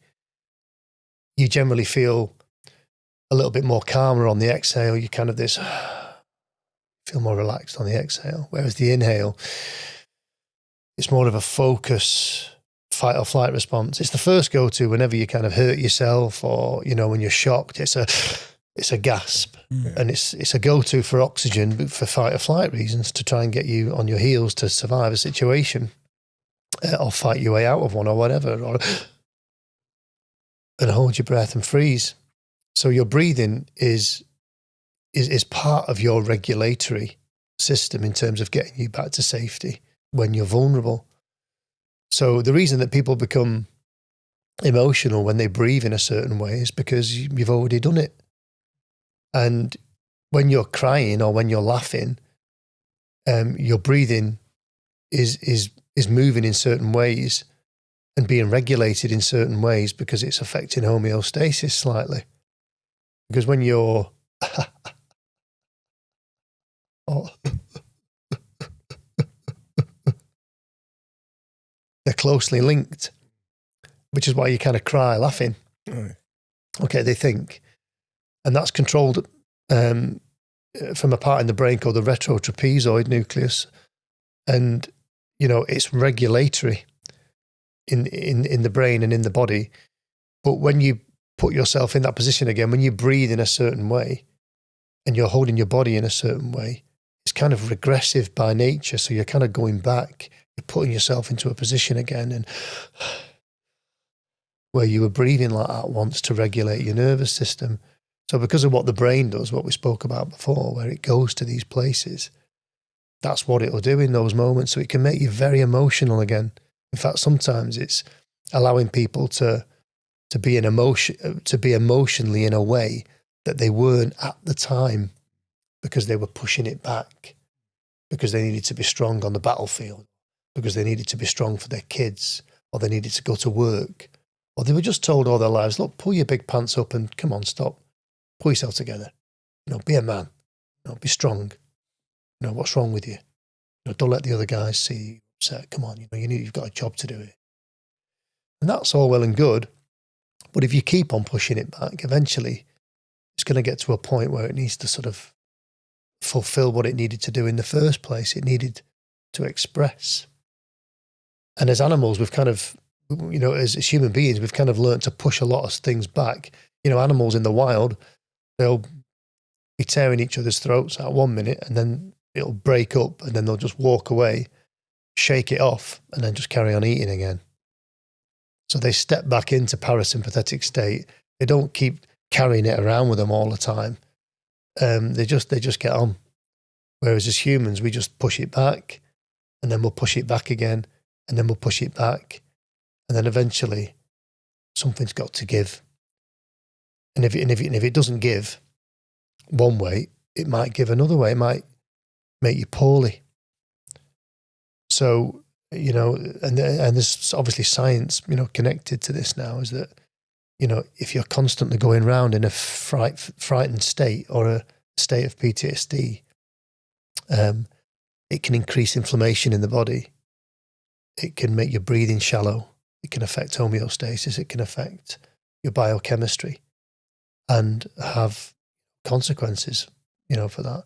you generally feel a little bit more calmer on the exhale. You kind of feel more relaxed on the exhale, whereas the inhale, it's more of a focus, fight or flight response. It's the first go-to whenever you kind of hurt yourself, or when you're shocked. It's a gasp, and it's a go-to for oxygen, but for fight or flight reasons, to try and get you on your heels to survive a situation, or fight your way out of one, or whatever, and hold your breath and freeze. So your breathing is part of your regulatory system in terms of getting you back to safety when you're vulnerable. So the reason that people become emotional when they breathe in a certain way is because you've already done it. And when you're crying or when you're laughing, your breathing is moving in certain ways and being regulated in certain ways because it's affecting homeostasis slightly. Because when you're they're closely linked, which is why you kind of cry laughing. Right. Okay, they think. And that's controlled from a part in the brain called the retrotrapezoid nucleus. And, it's regulatory in the brain and in the body. But when you put yourself in that position again, when you breathe in a certain way and you're holding your body in a certain way, it's kind of regressive by nature. So you're kind of going back, you're putting yourself into a position again, and where you were breathing like that once to regulate your nervous system. So because of what the brain does, what we spoke about before, where it goes to these places, that's what it'll do in those moments. So it can make you very emotional again. In fact, sometimes it's allowing people to be emotionally in a way that they weren't at the time, because they were pushing it back, because they needed to be strong on the battlefield, because they needed to be strong for their kids, or they needed to go to work, or they were just told all their lives, look, pull your big pants up and come on, stop, pull yourself together, be a man, be strong, what's wrong with you, don't let the other guys see you upset, come on, you've got a job to do it. And that's all well and good, but if you keep on pushing it back, eventually it's going to get to a point where it needs to sort of fulfill what it needed to do in the first place. It needed to express. And as animals, we've kind of, as human beings, we've kind of learned to push a lot of things back. Animals in the wild, they'll be tearing each other's throats out 1 minute, and then it'll break up, and then they'll just walk away, shake it off, and then just carry on eating again. So they step back into parasympathetic state. They don't keep carrying it around with them all the time. They just get on. Whereas as humans, we just push it back, and then we'll push it back again, and then we'll push it back, and then eventually something's got to give. And if it doesn't give one way, it might give another way. It might make you poorly. So, and there's obviously science, connected to this now, is that, if you're constantly going around in a frightened state or a state of PTSD, it can increase inflammation in the body. It can make your breathing shallow. It can affect homeostasis. It can affect your biochemistry and have consequences, for that.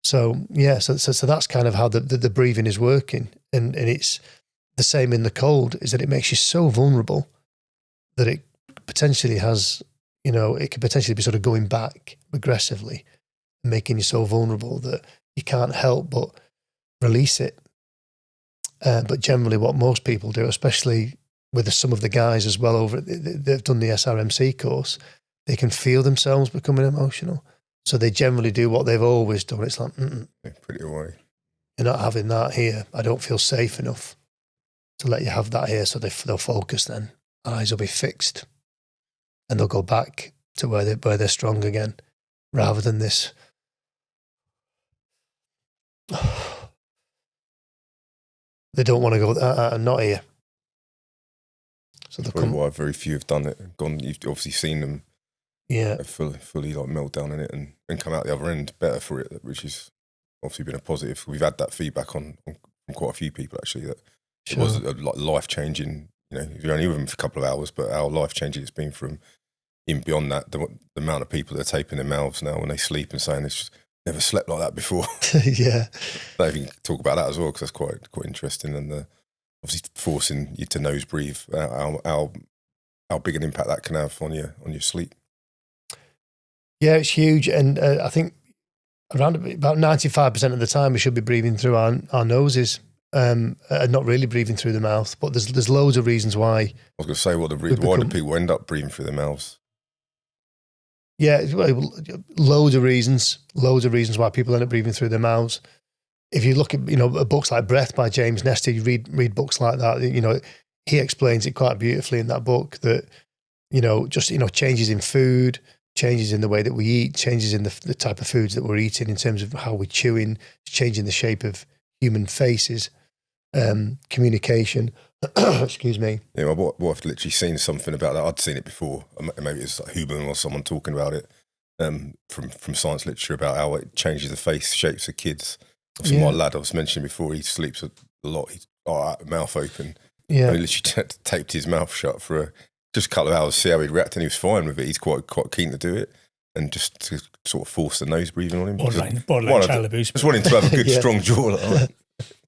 So, yeah, so that's kind of how the breathing is working. And it's the same in the cold, is that it makes you so vulnerable that it potentially has, it could potentially be sort of going back aggressively, making you so vulnerable that you can't help but release it. But generally what most people do, especially with some of the guys as well they've done the SRMC course, they can feel themselves becoming emotional. So they generally do what they've always done. It's like, pretty away. You're not having that here. I don't feel safe enough to let you have that here. So they'll focus then. Eyes will be fixed. And they'll go back to where they're strong again, rather than this. They don't want to go, I'm not here. So that's probably why very few have done it. You've obviously seen them fully like melt down in it and come out the other end better for it, which has obviously been a positive. We've had that feedback from quite a few people actually, that it was like life-changing. You're only with them for a couple of hours, but how life-changing it's been from even beyond that. The amount of people that are taping their mouths now when they sleep and saying it's just never slept like that before. Yeah. I think talk about that as well, because that's quite interesting, and obviously forcing you to nose breathe, how big an impact that can have on your sleep. Yeah, it's huge, and I think around about 95% of the time we should be breathing through our noses, and not really breathing through the mouth. But there's loads of reasons why. I was going to say, why do people end up breathing through their mouths? Yeah, loads of reasons why people end up breathing through their mouths. If you look at, books like Breath by James Nestor, you read books like that, he explains it quite beautifully in that book that, changes in food, changes in the way that we eat, changes in the type of foods that we're eating in terms of how we're chewing, changing the shape of human faces, communication. Excuse me. Yeah, my wife literally seen something about that. I'd seen it before. Maybe it's like Huberman or someone talking about it from science literature about how it changes the face shapes of kids. Obviously, my lad I was mentioning before, he sleeps a lot. He's mouth open. Yeah, and he literally taped his mouth shut for just a couple of hours, see how he'd react, and he was fine with it. He's quite keen to do it, and just to sort of force the nose breathing on him. Borderline child abuse. Just wanting to have a good strong jaw.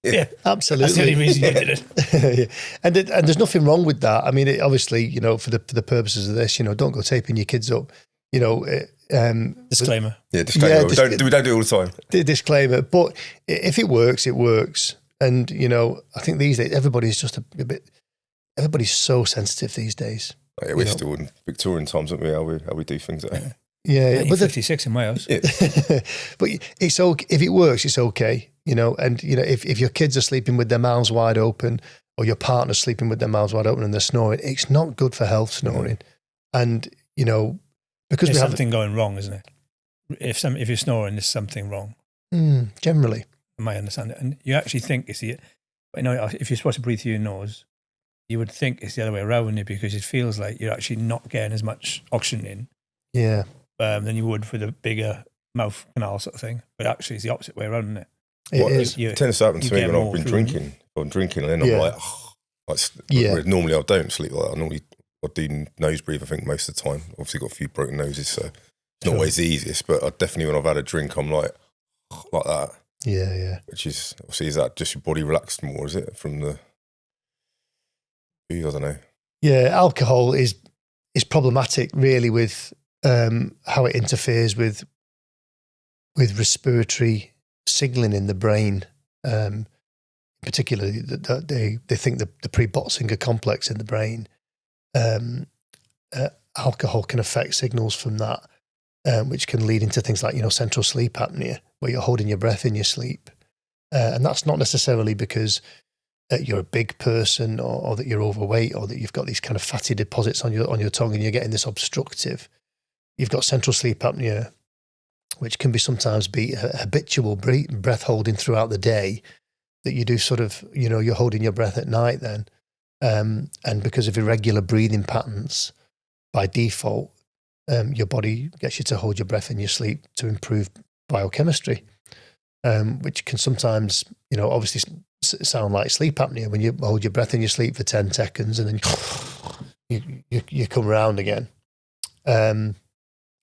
Yeah, absolutely. That's the only reason you did it. And there's nothing wrong with that. I mean, obviously, for the purposes of this, don't go taping your kids up. Disclaimer. Disclaimer. We don't do it all the time. Disclaimer. But if it works, it works. And I think these days everybody's just a bit. Everybody's so sensitive these days. Oh, yeah, we're still in Victorian times, aren't we? How we do things. Yeah, but 56 in Wales. Yeah. But it's okay if it works. It's okay, And if your kids are sleeping with their mouths wide open, or your partner's sleeping with their mouths wide open and they're snoring, it's not good for health. Snoring, and because there's something going wrong, isn't it? If you're snoring, there's something wrong. Generally, my understanding, and you actually think it's if you're supposed to breathe through your nose, you would think it's the other way around, wouldn't it? Because it feels like you're actually not getting as much oxygen in. Yeah. Than you would for the bigger mouth canal sort of thing. But actually, it's the opposite way around, isn't it? It tends to happen to me when I've been drinking. I'm drinking and then I'm like, normally I don't sleep like that. I do nose breathe, I think, most of the time. Obviously got a few broken noses, so it's not always the easiest, but I definitely, when I've had a drink, I'm like, like that. Yeah. Which is, obviously, is that just your body relaxed more, is it, from the booze? I don't know. Yeah, alcohol is problematic really with how it interferes with respiratory signaling in the brain. Particularly, they think the pre-Botzinger complex in the brain, alcohol can affect signals from that, which can lead into things like, central sleep apnea, where you're holding your breath in your sleep. And that's not necessarily because you're a big person or that you're overweight or that you've got these kind of fatty deposits on your tongue and you're getting this obstructive. You've got central sleep apnea, which can sometimes be habitual breath holding throughout the day, that you do sort of, you're holding your breath at night then. And because of irregular breathing patterns, by default, your body gets you to hold your breath in your sleep to improve biochemistry, which can sometimes, obviously sound like sleep apnea when you hold your breath in your sleep for 10 seconds and then you come around again. And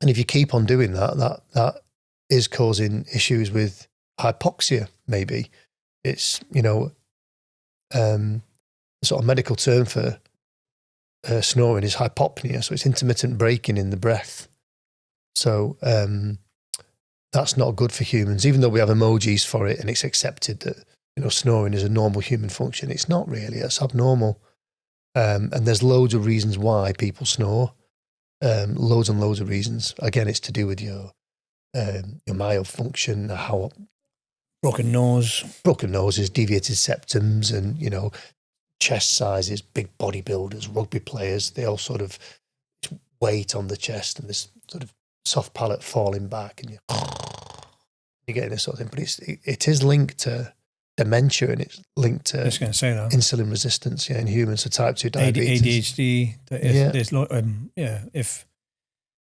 if you keep on doing that is causing issues with hypoxia, maybe. It's, sort of medical term for snoring is hypopnea. So it's intermittent breaking in the breath. So that's not good for humans, even though we have emojis for it and it's accepted that, snoring is a normal human function. It's not really, it's abnormal. And there's loads of reasons why people snore. Loads and loads of reasons. Again, it's to do with your myofunction, how broken noses, deviated septums, and chest sizes. Big bodybuilders, rugby players, they all sort of weight on the chest and this sort of soft palate falling back, and you're getting this sort of thing. But it is linked to dementia, and it's linked to insulin resistance. Yeah, in humans, so type 2 diabetes, ADHD. If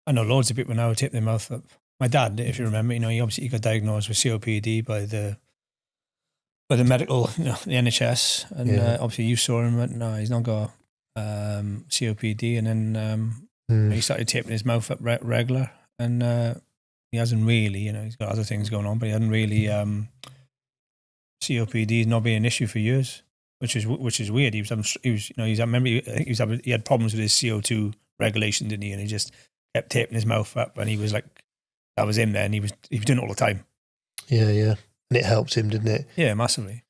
I know loads of people now who tape their mouth up. My dad, if you remember, he got diagnosed with COPD by the medical, the NHS, and obviously you saw him, but no, he's not got COPD, and then he started taping his mouth up regular, and he hasn't really, he's got other things going on, but he hasn't really COPD has not been an issue for years, which is weird. He had problems with his CO2 regulation, didn't he? And he just kept taping his mouth up, and he was like. That was him there, and he was doing it all the time. Yeah, and it helped him, didn't it? Yeah, massively.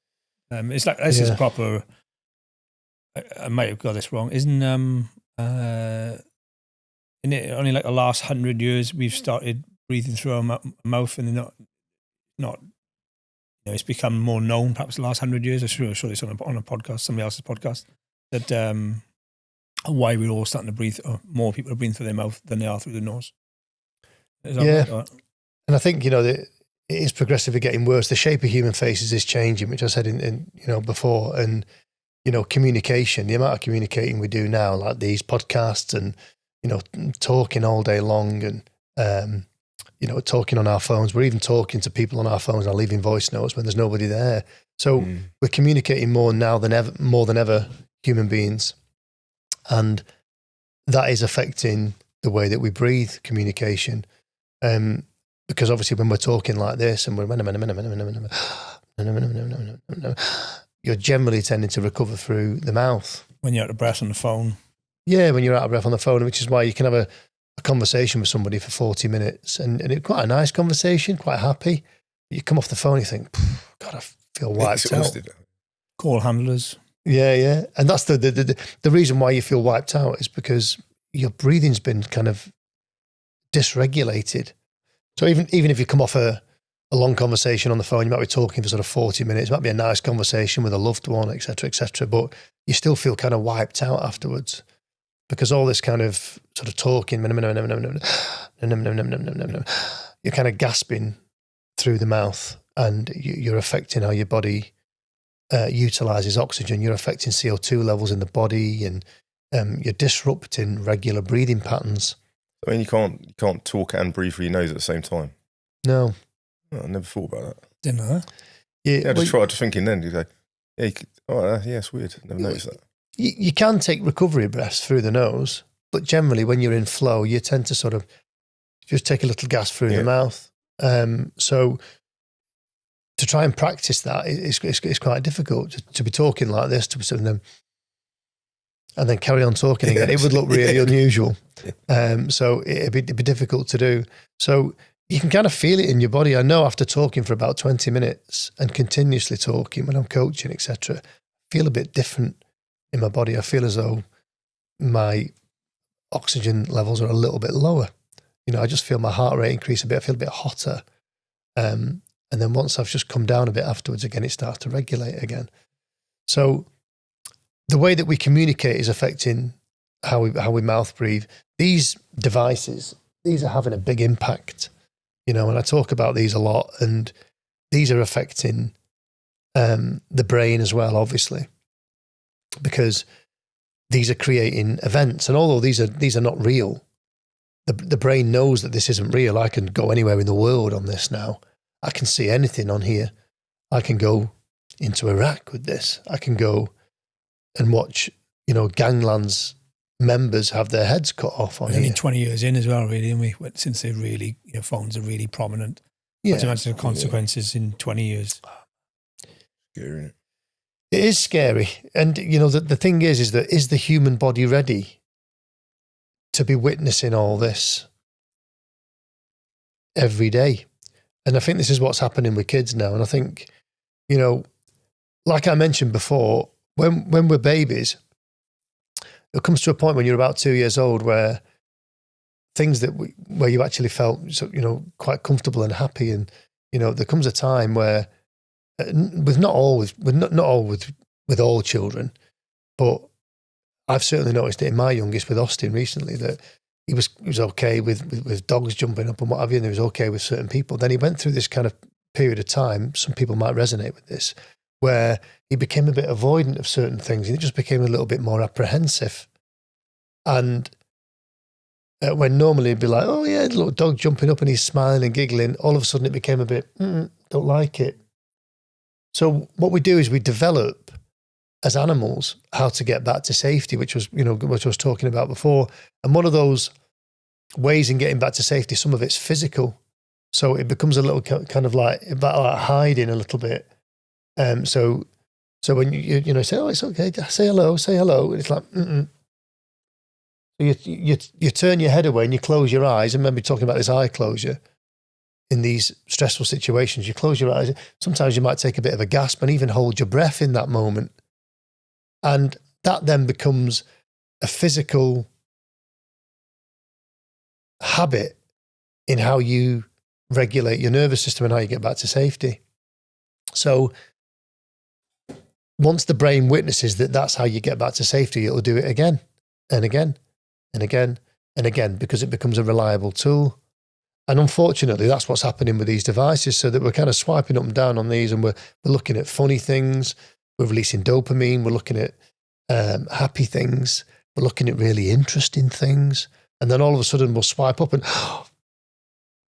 It's like this is proper. I might have got this wrong. Isn't in it only like the last 100 years we've started breathing through our mouth, and not. It's become more known. Perhaps the last 100 years. I saw this on a podcast, somebody else's podcast, that why we're all starting to breathe. Or more people are breathing through their mouth than they are through the nose. And I think it is progressively getting worse. The shape of human faces is changing, which I said in before, and communication. The amount of communicating we do now, like these podcasts, and talking all day long, and talking on our phones. We're even talking to people on our phones and leaving voice notes when there's nobody there. So we're communicating more now than ever, human beings, and that is affecting the way that we breathe. Communication. Because obviously when we're talking like this and we're you're generally tending to recover through the mouth. When you're out of breath on the phone. Yeah, when you're out of breath on the phone, which is why you can have a conversation with somebody for 40 minutes and it's quite a nice conversation, quite happy. You come off the phone, you think, God, I feel wiped out. Call handlers. Yeah. And that's the reason why you feel wiped out is because your breathing's been kind of dysregulated. So even if you come off a long conversation on the phone, you might be talking for sort of 40 minutes, it might be a nice conversation with a loved one, et cetera, but you still feel kind of wiped out afterwards because all this kind of sort of talking, you're kind of gasping through the mouth and you're affecting how your body utilizes oxygen. You're affecting CO2 levels in the body, and you're disrupting regular breathing patterns. I mean, you can't talk and breathe through your nose at the same time. No. Oh, I never thought about that. Didn't know that. Yeah, I just tried to thinking then. You go, it's weird. Never noticed that. You can take recovery breaths through the nose, but generally when you're in flow, you tend to sort of just take a little gas through the mouth. So to try and practice that, it's quite difficult to be talking like this, to be sort of and then carry on talking again. It would look really unusual. So it'd be difficult to do. So you can kind of feel it in your body. I know after talking for about 20 minutes and continuously talking when I'm coaching, etc., I feel a bit different in my body. I feel as though my oxygen levels are a little bit lower. I just feel my heart rate increase a bit. I feel a bit hotter. And then once I've just come down a bit afterwards, again, it starts to regulate again. So the way that we communicate is affecting how we mouth breathe. These devices, these are having a big impact, and I talk about these a lot, and these are affecting the brain as well, obviously, because these are creating events. And although these are not real, the brain knows that this isn't real. I can go anywhere in the world on this now. I can see anything on here. I can go into Iraq with this. I can go and watch, ganglands members have their heads cut off on here. 20 years in as well, really, and since they really, phones are really prominent. Yeah. Imagine the consequences in 20 years. Scary. It is scary. And, the thing is that is the human body ready to be witnessing all this every day? And I think this is what's happening with kids now. And I think, like I mentioned before, when we're babies, it comes to a point when you're about 2 years old where things where you actually felt, quite comfortable and happy. And, there comes a time where, with not all with all children, but I've certainly noticed it in my youngest with Austin recently, that he was okay with dogs jumping up and what have you, and he was okay with certain people. Then he went through this kind of period of time, some people might resonate with this, where he became a bit avoidant of certain things, and he just became a little bit more apprehensive. And when normally he'd be like, oh yeah, little dog jumping up and he's smiling and giggling, all of a sudden it became a bit, don't like it. So what we do is we develop as animals how to get back to safety, which was, which I was talking about before. And one of those ways in getting back to safety, some of it's physical. So it becomes a little kind of like hiding a little bit. So when you say, oh, it's okay, say hello. And it's like, So you turn your head away and you close your eyes. And remember talking about this eye closure in these stressful situations. You close your eyes. Sometimes you might take a bit of a gasp and even hold your breath in that moment. And that then becomes a physical habit in how you regulate your nervous system and how you get back to safety. So once the brain witnesses that that's how you get back to safety, it'll do it again and again and again and again, because it becomes a reliable tool. And unfortunately, that's what's happening with these devices, so that we're kind of swiping up and down on these, and we're looking at funny things, we're releasing dopamine, we're looking at happy things, we're looking at really interesting things, and then all of a sudden we'll swipe up and,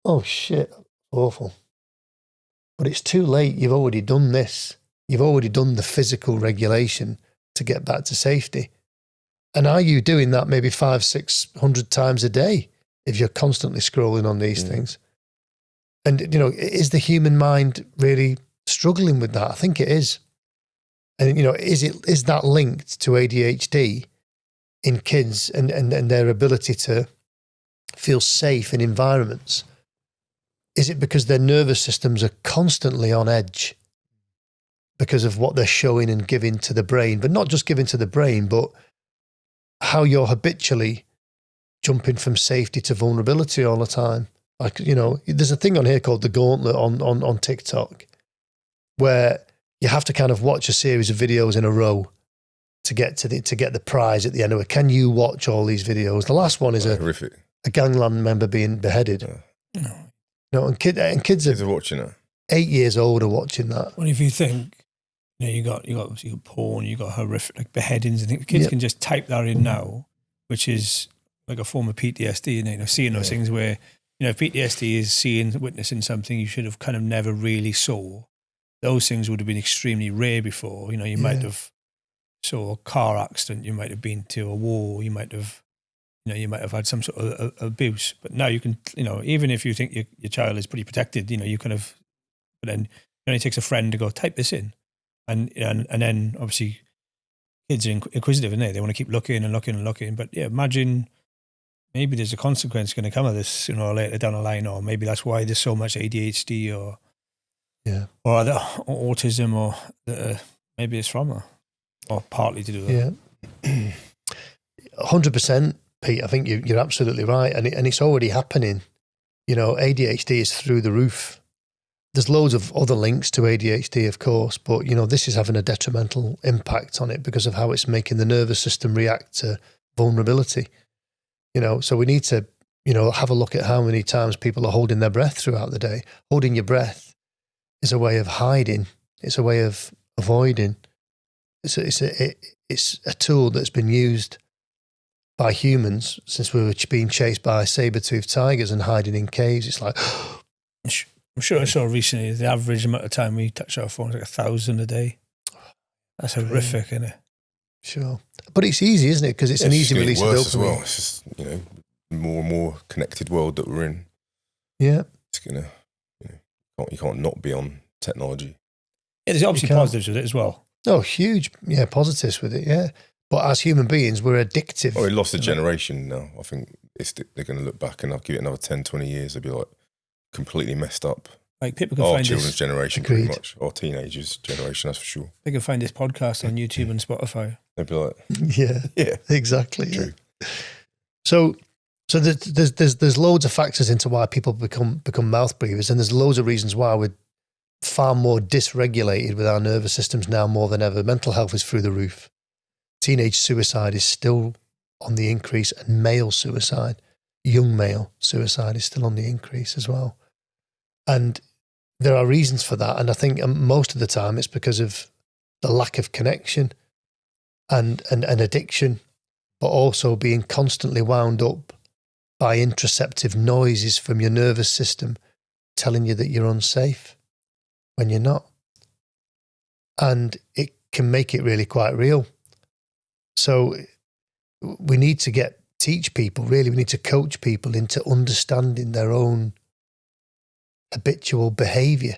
oh shit, awful. But it's too late, you've already done this. You've already done the physical regulation to get back to safety. And are you doing that maybe 500-600 times a day if you're constantly scrolling on these things? And, is the human mind really struggling with that? I think it is. And, is that linked to ADHD in kids and their ability to feel safe in environments? Is it because their nervous systems are constantly on edge because of what they're showing and giving to the brain? But not just giving to the brain, but how you're habitually jumping from safety to vulnerability all the time. Like, there's a thing on here called the gauntlet on TikTok, where you have to kind of watch a series of videos in a row to get the prize at the end of it. Can you watch all these videos? The last one is horrific. A gangland member being beheaded. Yeah. And kids are watching it. 8 years old are watching that. Well, if you think, you got porn, you got horrific like beheadings and things. Kids can just type that in now, which is like a form of PTSD. Seeing those things where PTSD is witnessing something you should have kind of never really saw. Those things would have been extremely rare before. You might have saw a car accident, you might have been to a war, you might have had some sort of abuse. But now you can, even if you think your child is pretty protected, you kind of, but then only takes a friend to go type this in, and then obviously kids are inquisitive, and they want to keep looking and looking and looking. But yeah, imagine maybe there's a consequence going to come of this sooner or later down the line, or maybe that's why there's so much ADHD or other autism, or maybe it's from that, or partly to do with that. Yeah, 100%, Pete. I think you're absolutely right, and it's already happening. You know, ADHD is through the roof. There's loads of other links to ADHD, of course, but, you know, this is having a detrimental impact on it because of how it's making the nervous system react to vulnerability. You know, so we need to, you know, have a look at how many times people are holding their breath throughout the day. Holding your breath is a way of hiding. It's a way of avoiding. It's a tool that's been used by humans since we were being chased by saber-toothed tigers and hiding in caves. It's like... I'm sure I saw recently the average amount of time we touch our phone is like 1,000 a day. That's horrific, isn't it? Sure. But it's easy, isn't it? Because it's an easy release of dopamine. As well. It's just, you know, more and more connected world that we're in. Yeah. It's going to, you know, you can't not be on technology. Yeah, there's obviously positives with it as well. Oh, huge. Yeah, positives with it, yeah. But as human beings, we're addictive. Oh, we lost a generation now. I think they're going to look back and I'll give it another 10, 20 years. They'll be like, completely messed up. Like people can our find children's this, generation, pretty much. Our teenagers' generation, that's for sure. They can find this podcast on YouTube and Spotify. They'd be like, yeah, exactly. True. Yeah. So there's loads of factors into why people become mouth breathers, and there's loads of reasons why we're far more dysregulated with our nervous systems now more than ever. Mental health is through the roof. Teenage suicide is still on the increase, and male suicide, young male suicide, is still on the increase as well. And there are reasons for that. And I think most of the time it's because of the lack of connection and addiction, but also being constantly wound up by interoceptive noises from your nervous system telling you that you're unsafe when you're not. And it can make it really quite real. So we need to teach people, really, we need to coach people into understanding their own habitual behavior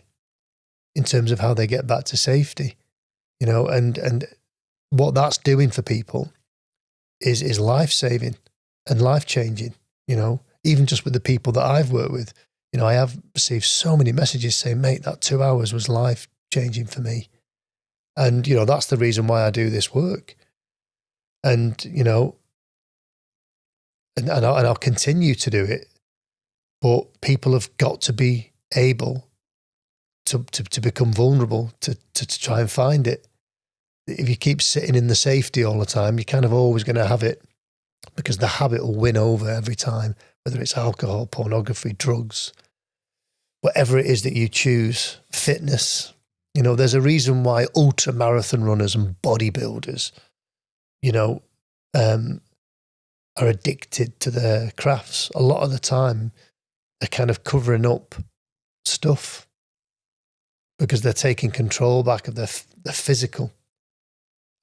in terms of how they get back to safety, you know, and what that's doing for people is life-saving and life-changing, you know, even just with the people that I've worked with. You know, I have received so many messages saying, mate, that 2 hours was life-changing for me. And, you know, that's the reason why I do this work. And, you know, and I'll continue to do it, but people have got to be able to become vulnerable, to try and find it. If you keep sitting in the safety all the time, you're kind of always going to have it, because the habit will win over every time, whether it's alcohol, pornography, drugs, whatever it is that you choose, fitness. You know, there's a reason why ultra marathon runners and bodybuilders, you know, are addicted to their crafts. A lot of the time, they're kind of covering up stuff because they're taking control back of their physical.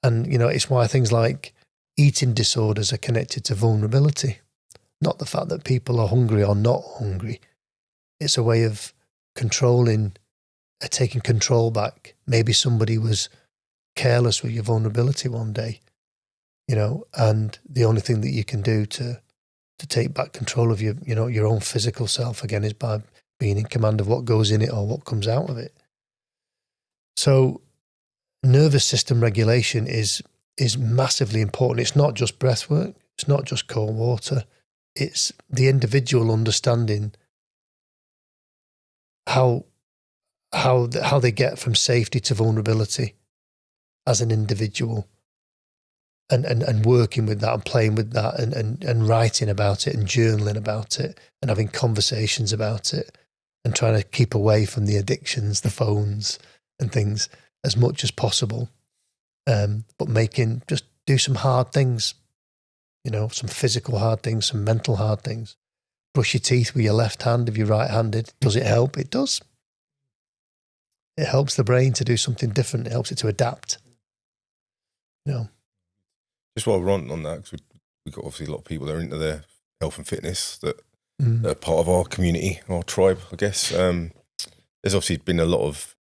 And, you know, it's why things like eating disorders are connected to vulnerability, not the fact that people are hungry or not hungry. It's a way of controlling, taking control back. Maybe somebody was careless with your vulnerability one day, you know, and the only thing that you can do to take back control of your, you know, your own physical self again is by being in command of what goes in it or what comes out of it. So nervous system regulation is massively important. It's not just breath work. It's not just cold water. It's the individual understanding how they get from safety to vulnerability as an individual, and working with that and playing with that and writing about it and journaling about it and having conversations about it and trying to keep away from the addictions, the phones and things as much as possible. But just do some hard things, you know, some physical hard things, some mental hard things. Brush your teeth with your left hand if you're right-handed. Does it help? It does. It helps the brain to do something different. It helps it to adapt. You know. Just while we're on that, because we've got obviously a lot of people that are into their health and fitness that are part of our community, our tribe, I guess. There's obviously been a lot of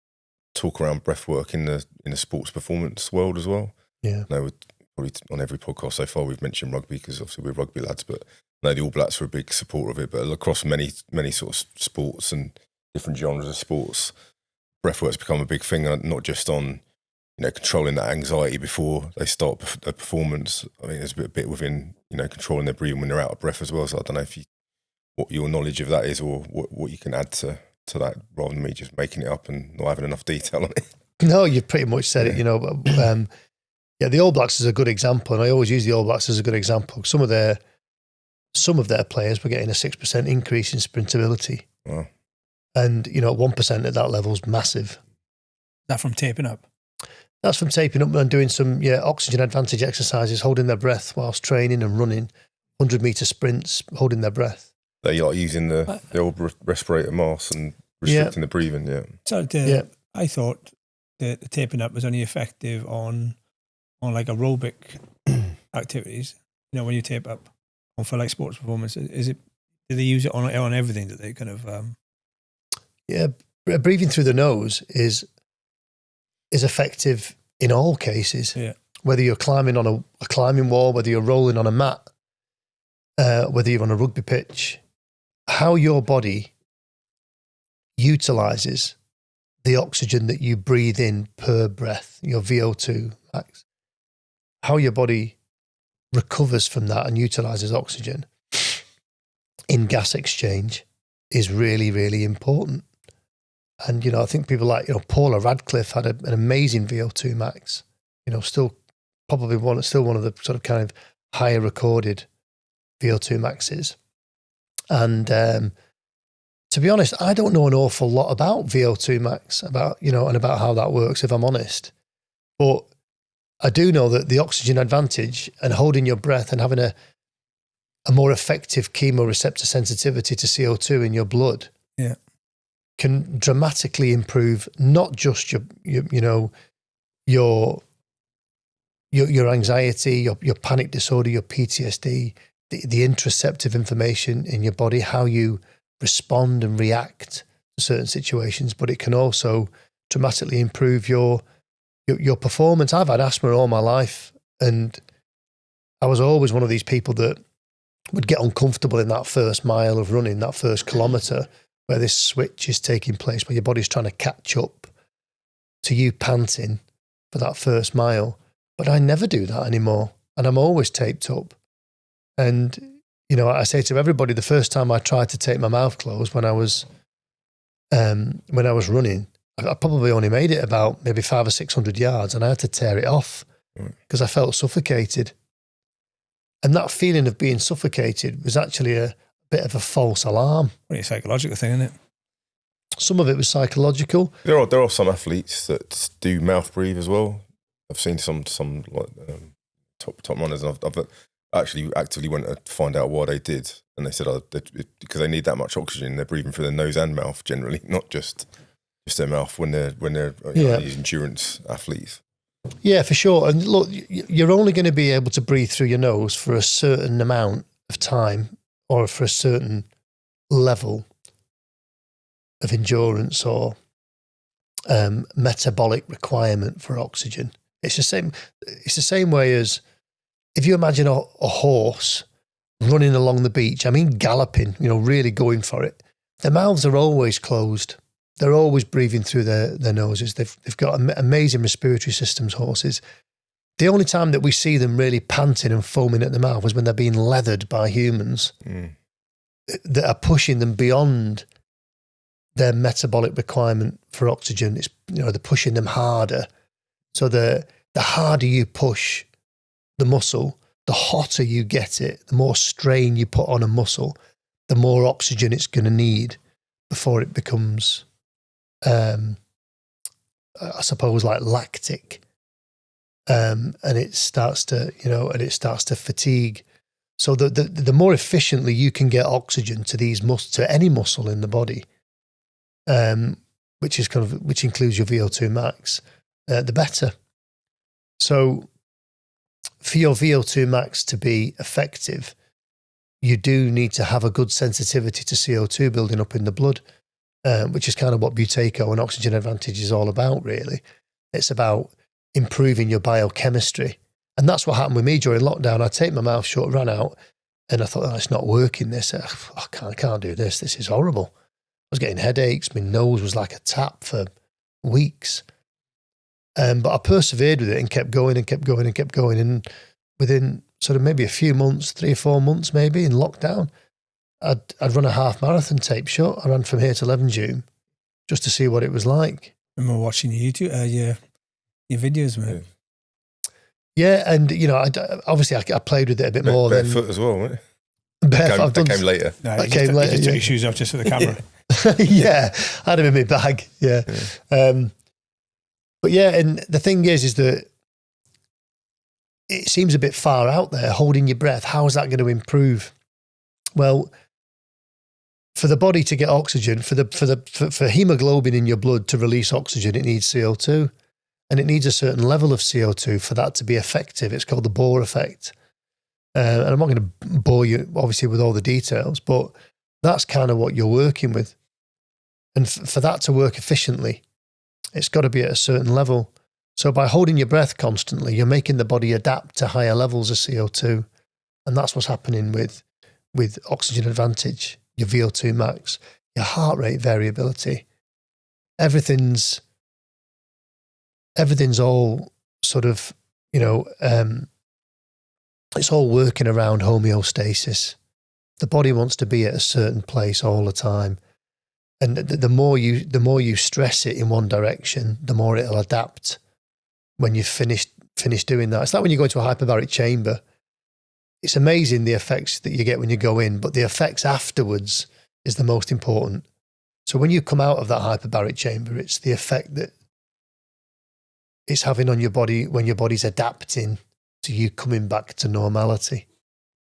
talk around breath work in the sports performance world as well. Yeah. No, probably on every podcast so far we've mentioned rugby because obviously we're rugby lads, but no, the All Blacks are a big supporter of it. But across many sort of sports and different genres of sports, breathwork's become a big thing, not just on controlling that anxiety before they start a performance. I mean, there's a bit within controlling their breathing when they're out of breath as well. So I don't know what your knowledge of that is, or what you can add to that, rather than me just making it up and not having enough detail on it. No, you've pretty much said it. Yeah, the All Blacks is a good example, and I always use the All Blacks as a good example. Some of their players were getting a 6% increase in sprintability. Wow. And 1% at that level is massive. That from taping up? That's from taping up and doing some oxygen advantage exercises, holding their breath whilst training and running 100-meter sprints, holding their breath. They're like using the old respirator mask and restricting the breathing. Yeah. So I thought the taping up was only effective on like aerobic activities. When you tape up for like sports performance, do they use it on everything that they kind of? Yeah, breathing through the nose is effective in all cases. Yeah. Whether you're climbing on a climbing wall, whether you're rolling on a mat, whether you're on a rugby pitch, how your body utilizes the oxygen that you breathe in per breath, your VO2 max, how your body recovers from that and utilizes oxygen in gas exchange is really, really important. And, I think people like, Paula Radcliffe had an amazing VO2 max, still probably one of the sort of kind of higher recorded VO2 maxes. And to be honest, I don't know an awful lot about VO2 max, and about how that works, if I'm honest. But I do know that the oxygen advantage and holding your breath and having a more effective chemoreceptor sensitivity to CO2 in your blood can dramatically improve not just your anxiety, your panic disorder, your PTSD, the interoceptive information in your body, how you respond and react to certain situations, but it can also dramatically improve your performance. I've had asthma all my life, and I was always one of these people that would get uncomfortable in that first mile of running, that first kilometre, where this switch is taking place, where your body's trying to catch up to you panting for that first mile. But I never do that anymore, and I'm always taped up. And, I say to everybody, the first time I tried to tape my mouth closed when I was running, I probably only made it about maybe 500 or 600 yards, and I had to tear it off because I felt suffocated. And that feeling of being suffocated was actually a bit of a false alarm. Well, it's a psychological thing, isn't it? Some of it was psychological. There are some athletes that do mouth breathe as well. I've seen some like top runners, and I've actually actively went to find out why they did, and they said because they need that much oxygen, they're breathing through their nose and mouth generally, not just their mouth when they're these endurance athletes. Yeah, for sure. And look, you're only going to be able to breathe through your nose for a certain amount of time, or for a certain level of endurance or metabolic requirement for oxygen. It's the same way as if you imagine a horse running along the beach, galloping, really going for it. Their mouths are always closed. They're always breathing through their noses. They've got amazing respiratory systems, horses. The only time that we see them really panting and foaming at the mouth is when they're being leathered by humans that are pushing them beyond their metabolic requirement for oxygen. It's, they're pushing them harder. So the harder you push the muscle, the hotter you get it, the more strain you put on a muscle, the more oxygen it's going to need before it becomes, I suppose, like lactic. And it starts to fatigue. So the more efficiently you can get oxygen to to any muscle in the body, which includes your VO2 max, the better. So for your VO2 max to be effective, you do need to have a good sensitivity to CO2 building up in the blood. which is kind of what Buteyko and Oxygen Advantage is all about, really. It's about improving your biochemistry. And that's what happened with me during lockdown. I take my mouth shut, ran out, and I thought, oh, it's not working, this. I can't do this. This is horrible. I was getting headaches. My nose was like a tap for weeks. But I persevered with it and kept going and kept going and kept going. And within sort of maybe a few months, 3 or 4 months maybe in lockdown, I'd run a half marathon tape short. I ran from here to Levenshulme just to see what it was like. I remember watching your YouTube, your videos, mate. Yeah, and you know, obviously I played with it a bit more. Barefoot as well, wasn't it? Barefoot. That came later. No, that came later. You just took your shoes off just for the camera. Yeah, I had them in my bag. Yeah. But yeah, and the thing is that it seems a bit far out there, holding your breath. How is that going to improve? Well, for the body to get oxygen, for hemoglobin in your blood to release oxygen, it needs CO2. And it needs a certain level of CO2 for that to be effective. It's called the Bohr effect. And I'm not going to bore you, obviously, with all the details, but that's kind of what you're working with. And for that to work efficiently, it's got to be at a certain level. So by holding your breath constantly, you're making the body adapt to higher levels of CO2. And that's what's happening with Oxygen Advantage, your VO2 max, your heart rate variability. Everything's all sort of, it's all working around homeostasis. The body wants to be at a certain place all the time. And the more you stress it in one direction, the more it'll adapt when you've finished doing that. It's like when you go into a hyperbaric chamber. It's amazing the effects that you get when you go in, but the effects afterwards is the most important. So when you come out of that hyperbaric chamber, it's the effect that it's having on your body when your body's adapting to you coming back to normality,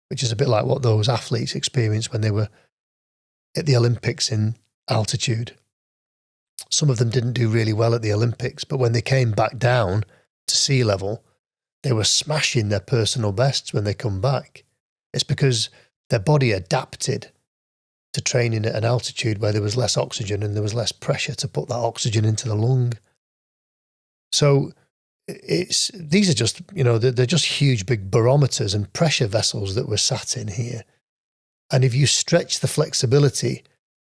which is a bit like what those athletes experienced when they were at the Olympics in altitude. Some of them didn't do really well at the Olympics, but when they came back down to sea level, they were smashing their personal bests when they come back. It's because their body adapted to training at an altitude where there was less oxygen and there was less pressure to put that oxygen into the lung. So these are just, they're just huge big barometers and pressure vessels that we're sat in here. And if you stretch the flexibility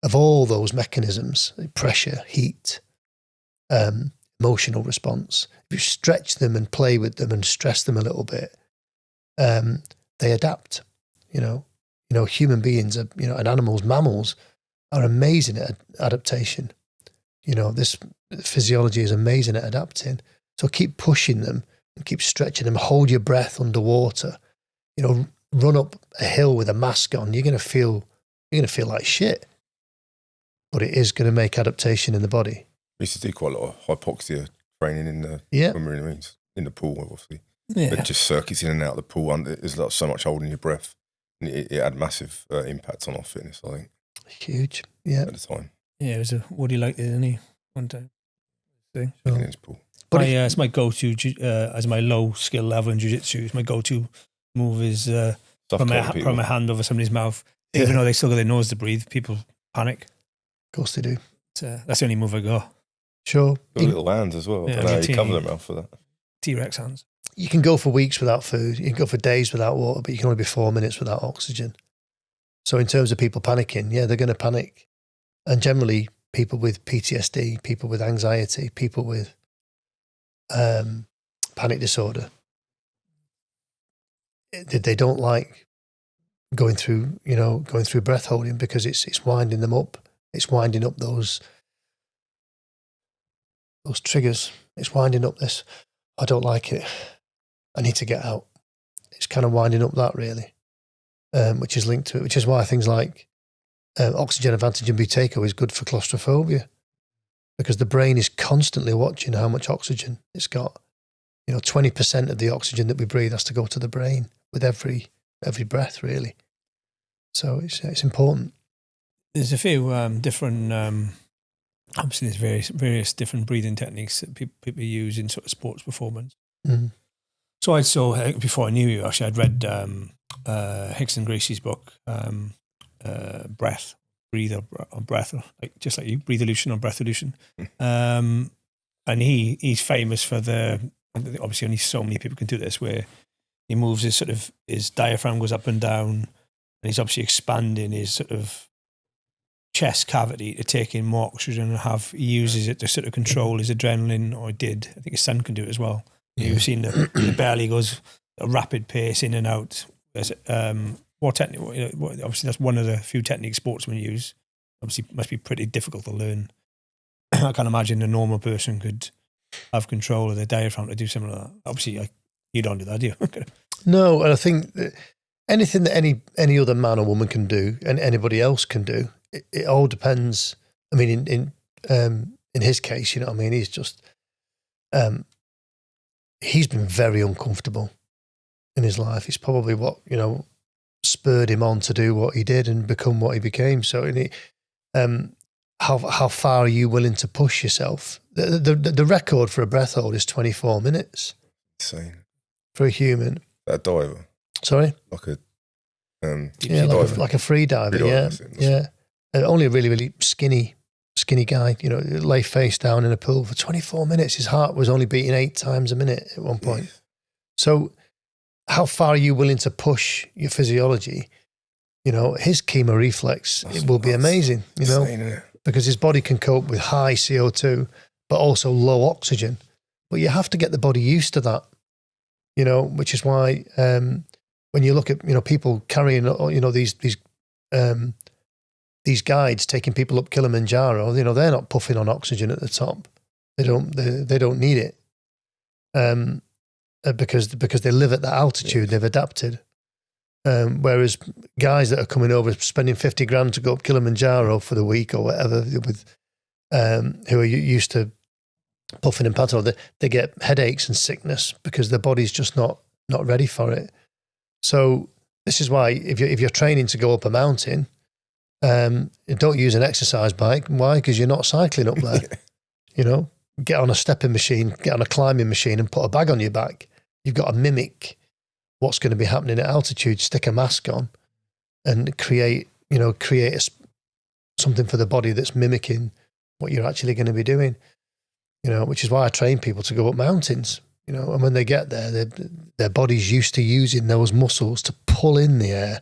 of all those mechanisms, pressure, heat, emotional response, if you stretch them and play with them and stress them a little bit, they adapt. Human beings are, and animals, mammals are amazing at adaptation. This physiology is amazing at adapting. So keep pushing them and keep stretching them. Hold your breath underwater. Run up a hill with a mask on. You're going to feel like shit. But it is going to make adaptation in the body. We used to do quite a lot of hypoxia training in the when we were in the pool, obviously. Yeah. But just circuits in and out of the pool. There's like so much holding your breath. And it had massive impact on our fitness, I think. Huge, yeah. At the time. Yeah, it was a Woody liked it, didn't he? One time. Thing. In his pool. But it's my go-to, as my low skill level in jiu-jitsu, my go-to move is put my hand over somebody's mouth. Even though they still got their nose to breathe, people panic. Of course they do. That's the only move I got. Sure. Got little hands as well. Yeah, you cover their mouth for that. T-Rex hands. You can go for weeks without food. You can go for days without water, but you can only be 4 minutes without oxygen. So in terms of people panicking, they're going to panic. And generally, people with PTSD, people with anxiety, people with panic disorder, they don't like going through breath holding because it's winding them up. It's winding up those triggers. It's winding up this. I don't like it. I need to get out. It's kind of winding up that really, which is linked to it, which is why things like Oxygen Advantage and Buteyko is good for claustrophobia, because the brain is constantly watching how much oxygen it's got. 20% of the oxygen that we breathe has to go to the brain with every breath, really. So it's important. There's a few different, obviously there's various different breathing techniques that people use in sort of sports performance. Mm-hmm. So I saw, before I knew you, actually, I'd read Hickson Gracie's book, Breath breathe or breath, or just like you, Breatholution or Breatholution. And he's famous for obviously only so many people can do this, where he moves his diaphragm goes up and down, and he's obviously expanding his sort of chest cavity to take in more oxygen, and he uses it to sort of control his adrenaline, or did. I think his son can do it as well. Yeah. You've seen the belly goes a rapid pace in and out. What technique? Obviously, that's one of the few techniques sportsmen use. Obviously, it must be pretty difficult to learn. I can't imagine a normal person could have control of their diaphragm to do something like that. Obviously, you don't do that, do you? No, and I think that anything that any other man or woman can do, and anybody else can do, it all depends. I mean, in his case, you know what I mean? He's just, he's been very uncomfortable in his life. It's probably what, you know, spurred him on to do what he did and become what he became. So, how far are you willing to push yourself? The record for a breath hold is 24 minutes. Insane. For a human. A diver. Sorry? Like a like a free diver, yeah. Only a really, really skinny guy, you know, lay face down in a pool for 24 minutes. His heart was only beating 8 times a minute at one point. Yes. So how far are you willing to push your physiology? You know, his chemo reflex, it will be amazing, you know, insane, because his body can cope with high CO2, but also low oxygen. But you have to get the body used to that, you know, which is why when you look at, you know, people carrying, you know, these guides taking people up Kilimanjaro, you know, they're not puffing on oxygen at the top. They don't need it because they live at that altitude. They've adapted. Whereas guys that are coming over, spending 50 grand to go up Kilimanjaro for the week or whatever, with who are used to puffing and panting, they get headaches and sickness because their body's just not ready for it. So this is why if you're training to go up a mountain, don't use an exercise bike. Why? Because you're not cycling up there. You know, get on a stepping machine, get on a climbing machine, and put a bag on your back. You've got to mimic what's going to be happening at altitude. Stick a mask on, and create something for the body that's mimicking what you're actually going to be doing. You know, which is why I train people to go up mountains. You know, and when they get there, their body's used to using those muscles to pull in the air,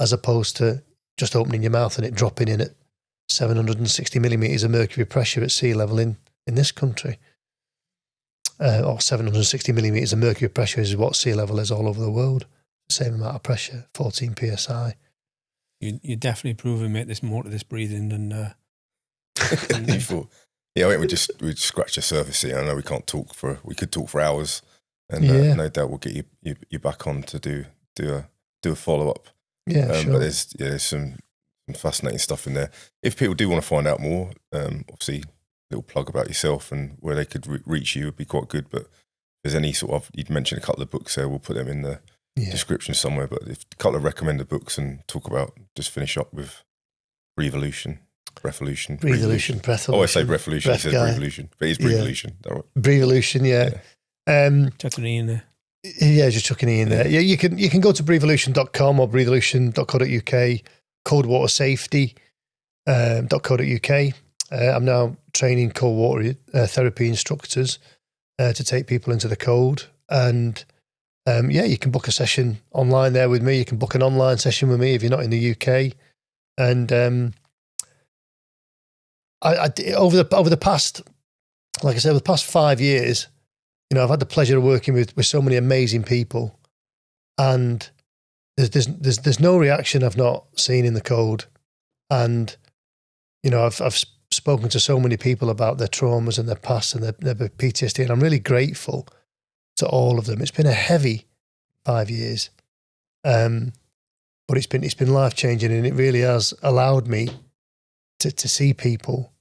as opposed to just opening your mouth and it dropping in at 760 millimeters of mercury pressure at sea level in this country. Or 760 millimeters of mercury pressure is what sea level is all over the world. Same amount of pressure, 14 psi. You're definitely proving, mate, there's more to this breathing than... Yeah, I think we scratched the surface here. I know we could talk for hours, and no doubt we'll get you back on to do a follow up. Yeah, sure. But there's some fascinating stuff in there. If people do want to find out more, obviously, a little plug about yourself and where they could reach you would be quite good. But if there's any sort of, you'd mentioned a couple of books there, we'll put them in the description somewhere. But if a couple of recommended books, and just finish up with Breatholution. Breatholution. Breatholution. Oh, I say Breatholution, he says Breatholution. But it's Breatholution. Yeah. Breatholution, yeah. Chuck an E in there. Yeah, just chuck an E in there. Yeah, you can go to breatholution.com or breatholution.co.uk, coldwatersafety.co.uk. I'm now training cold water therapy instructors to take people into the cold. And you can book a session online there with me. You can book an online session with me if you're not in the UK. And I over the past, like I said, over the past 5 years, you know, I've had the pleasure of working with so many amazing people, and there's no reaction I've not seen in the cold. And you know, I've spoken to so many people about their traumas and their past and their PTSD, and I'm really grateful to all of them. It's been a heavy 5 years, but it's been life changing, and it really has allowed me to see people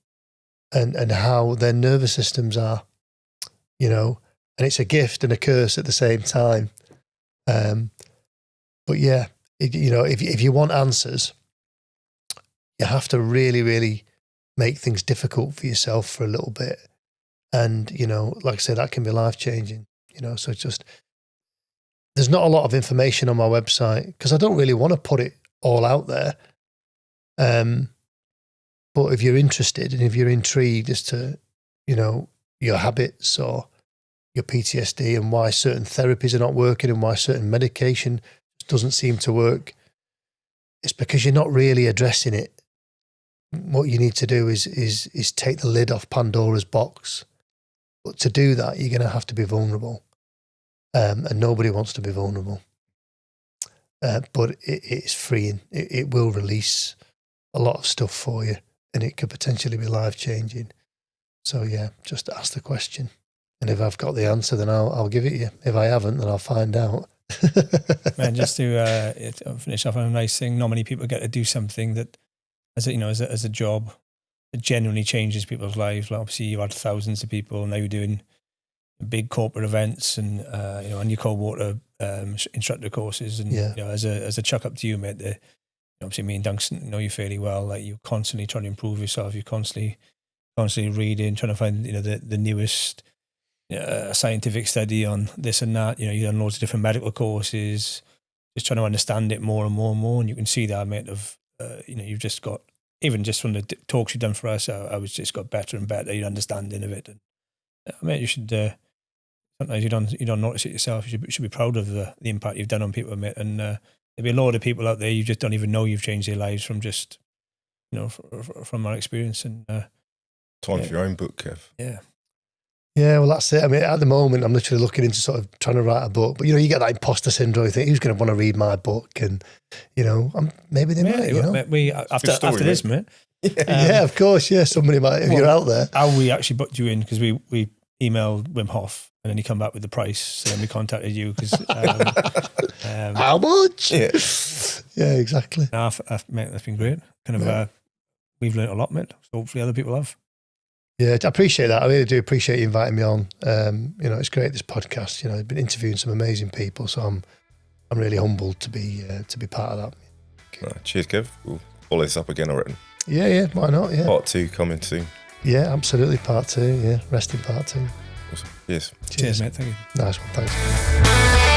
and how their nervous systems are, you know, and it's a gift and a curse at the same time. But yeah, you know, if you want answers, you have to really, really make things difficult for yourself for a little bit. And, you know, like I said, that can be life changing, you know, so there's not a lot of information on my website because I don't really want to put it all out there. But if you're interested and if you're intrigued as to, you know, your habits or your PTSD and why certain therapies are not working and why certain medication doesn't seem to work, it's because you're not really addressing it. What you need to do is take the lid off Pandora's box. But to do that, you're going to have to be vulnerable. And nobody wants to be vulnerable. But it's freeing. It will release a lot of stuff for you, and it could potentially be life-changing. So, yeah, just ask the question. And if I've got the answer, then I'll give it you. If I haven't, then I'll find out. Man, just to finish off on a nice thing, not many people get to do something that, as a job, it genuinely changes people's lives. Like obviously, you had thousands of people. Now you're doing big corporate events and on your cold water instructor courses. And as a chuck up to you, mate. Obviously, me and Duncan know you fairly well. Like you're constantly trying to improve yourself. You're constantly reading, trying to find the newest scientific study on this and that. You've done loads of different medical courses, just trying to understand it more and more and more. And you can see that, mate. You've just got, even just from the talks you've done for us, I was just got better and better. Your understanding of it. And mate, you should. Sometimes you don't notice it yourself. You should be proud of the impact you've done on people, mate. And there'll be a lot of people out there you just don't even know you've changed their lives from just from our experience. And time for your own book, Kev. Yeah, well, that's it. I mean, at the moment, I'm literally looking into sort of trying to write a book. But, you get that imposter syndrome. You think, who's going to want to read my book? And, maybe they might, We, after this, mate. Yeah, of course. Yeah, somebody might, if you're out there. How we actually booked you in, because we emailed Wim Hof and then he come back with the price. So then we contacted you because... how much? Yeah, exactly. Mate, that's been great. We've learned a lot, mate. So hopefully other people have. Yeah, I appreciate that. I really do appreciate you inviting me on. It's great, this podcast. I've been interviewing some amazing people, so I'm really humbled to be part of that. Cheers, Kev. We'll follow this up again, I reckon. Yeah, why not? Yeah. Part 2 coming soon. Yeah, absolutely. Part 2. Yeah, resting part 2. Awesome. Cheers. Cheers, mate. Thank you. Nice one. Thanks.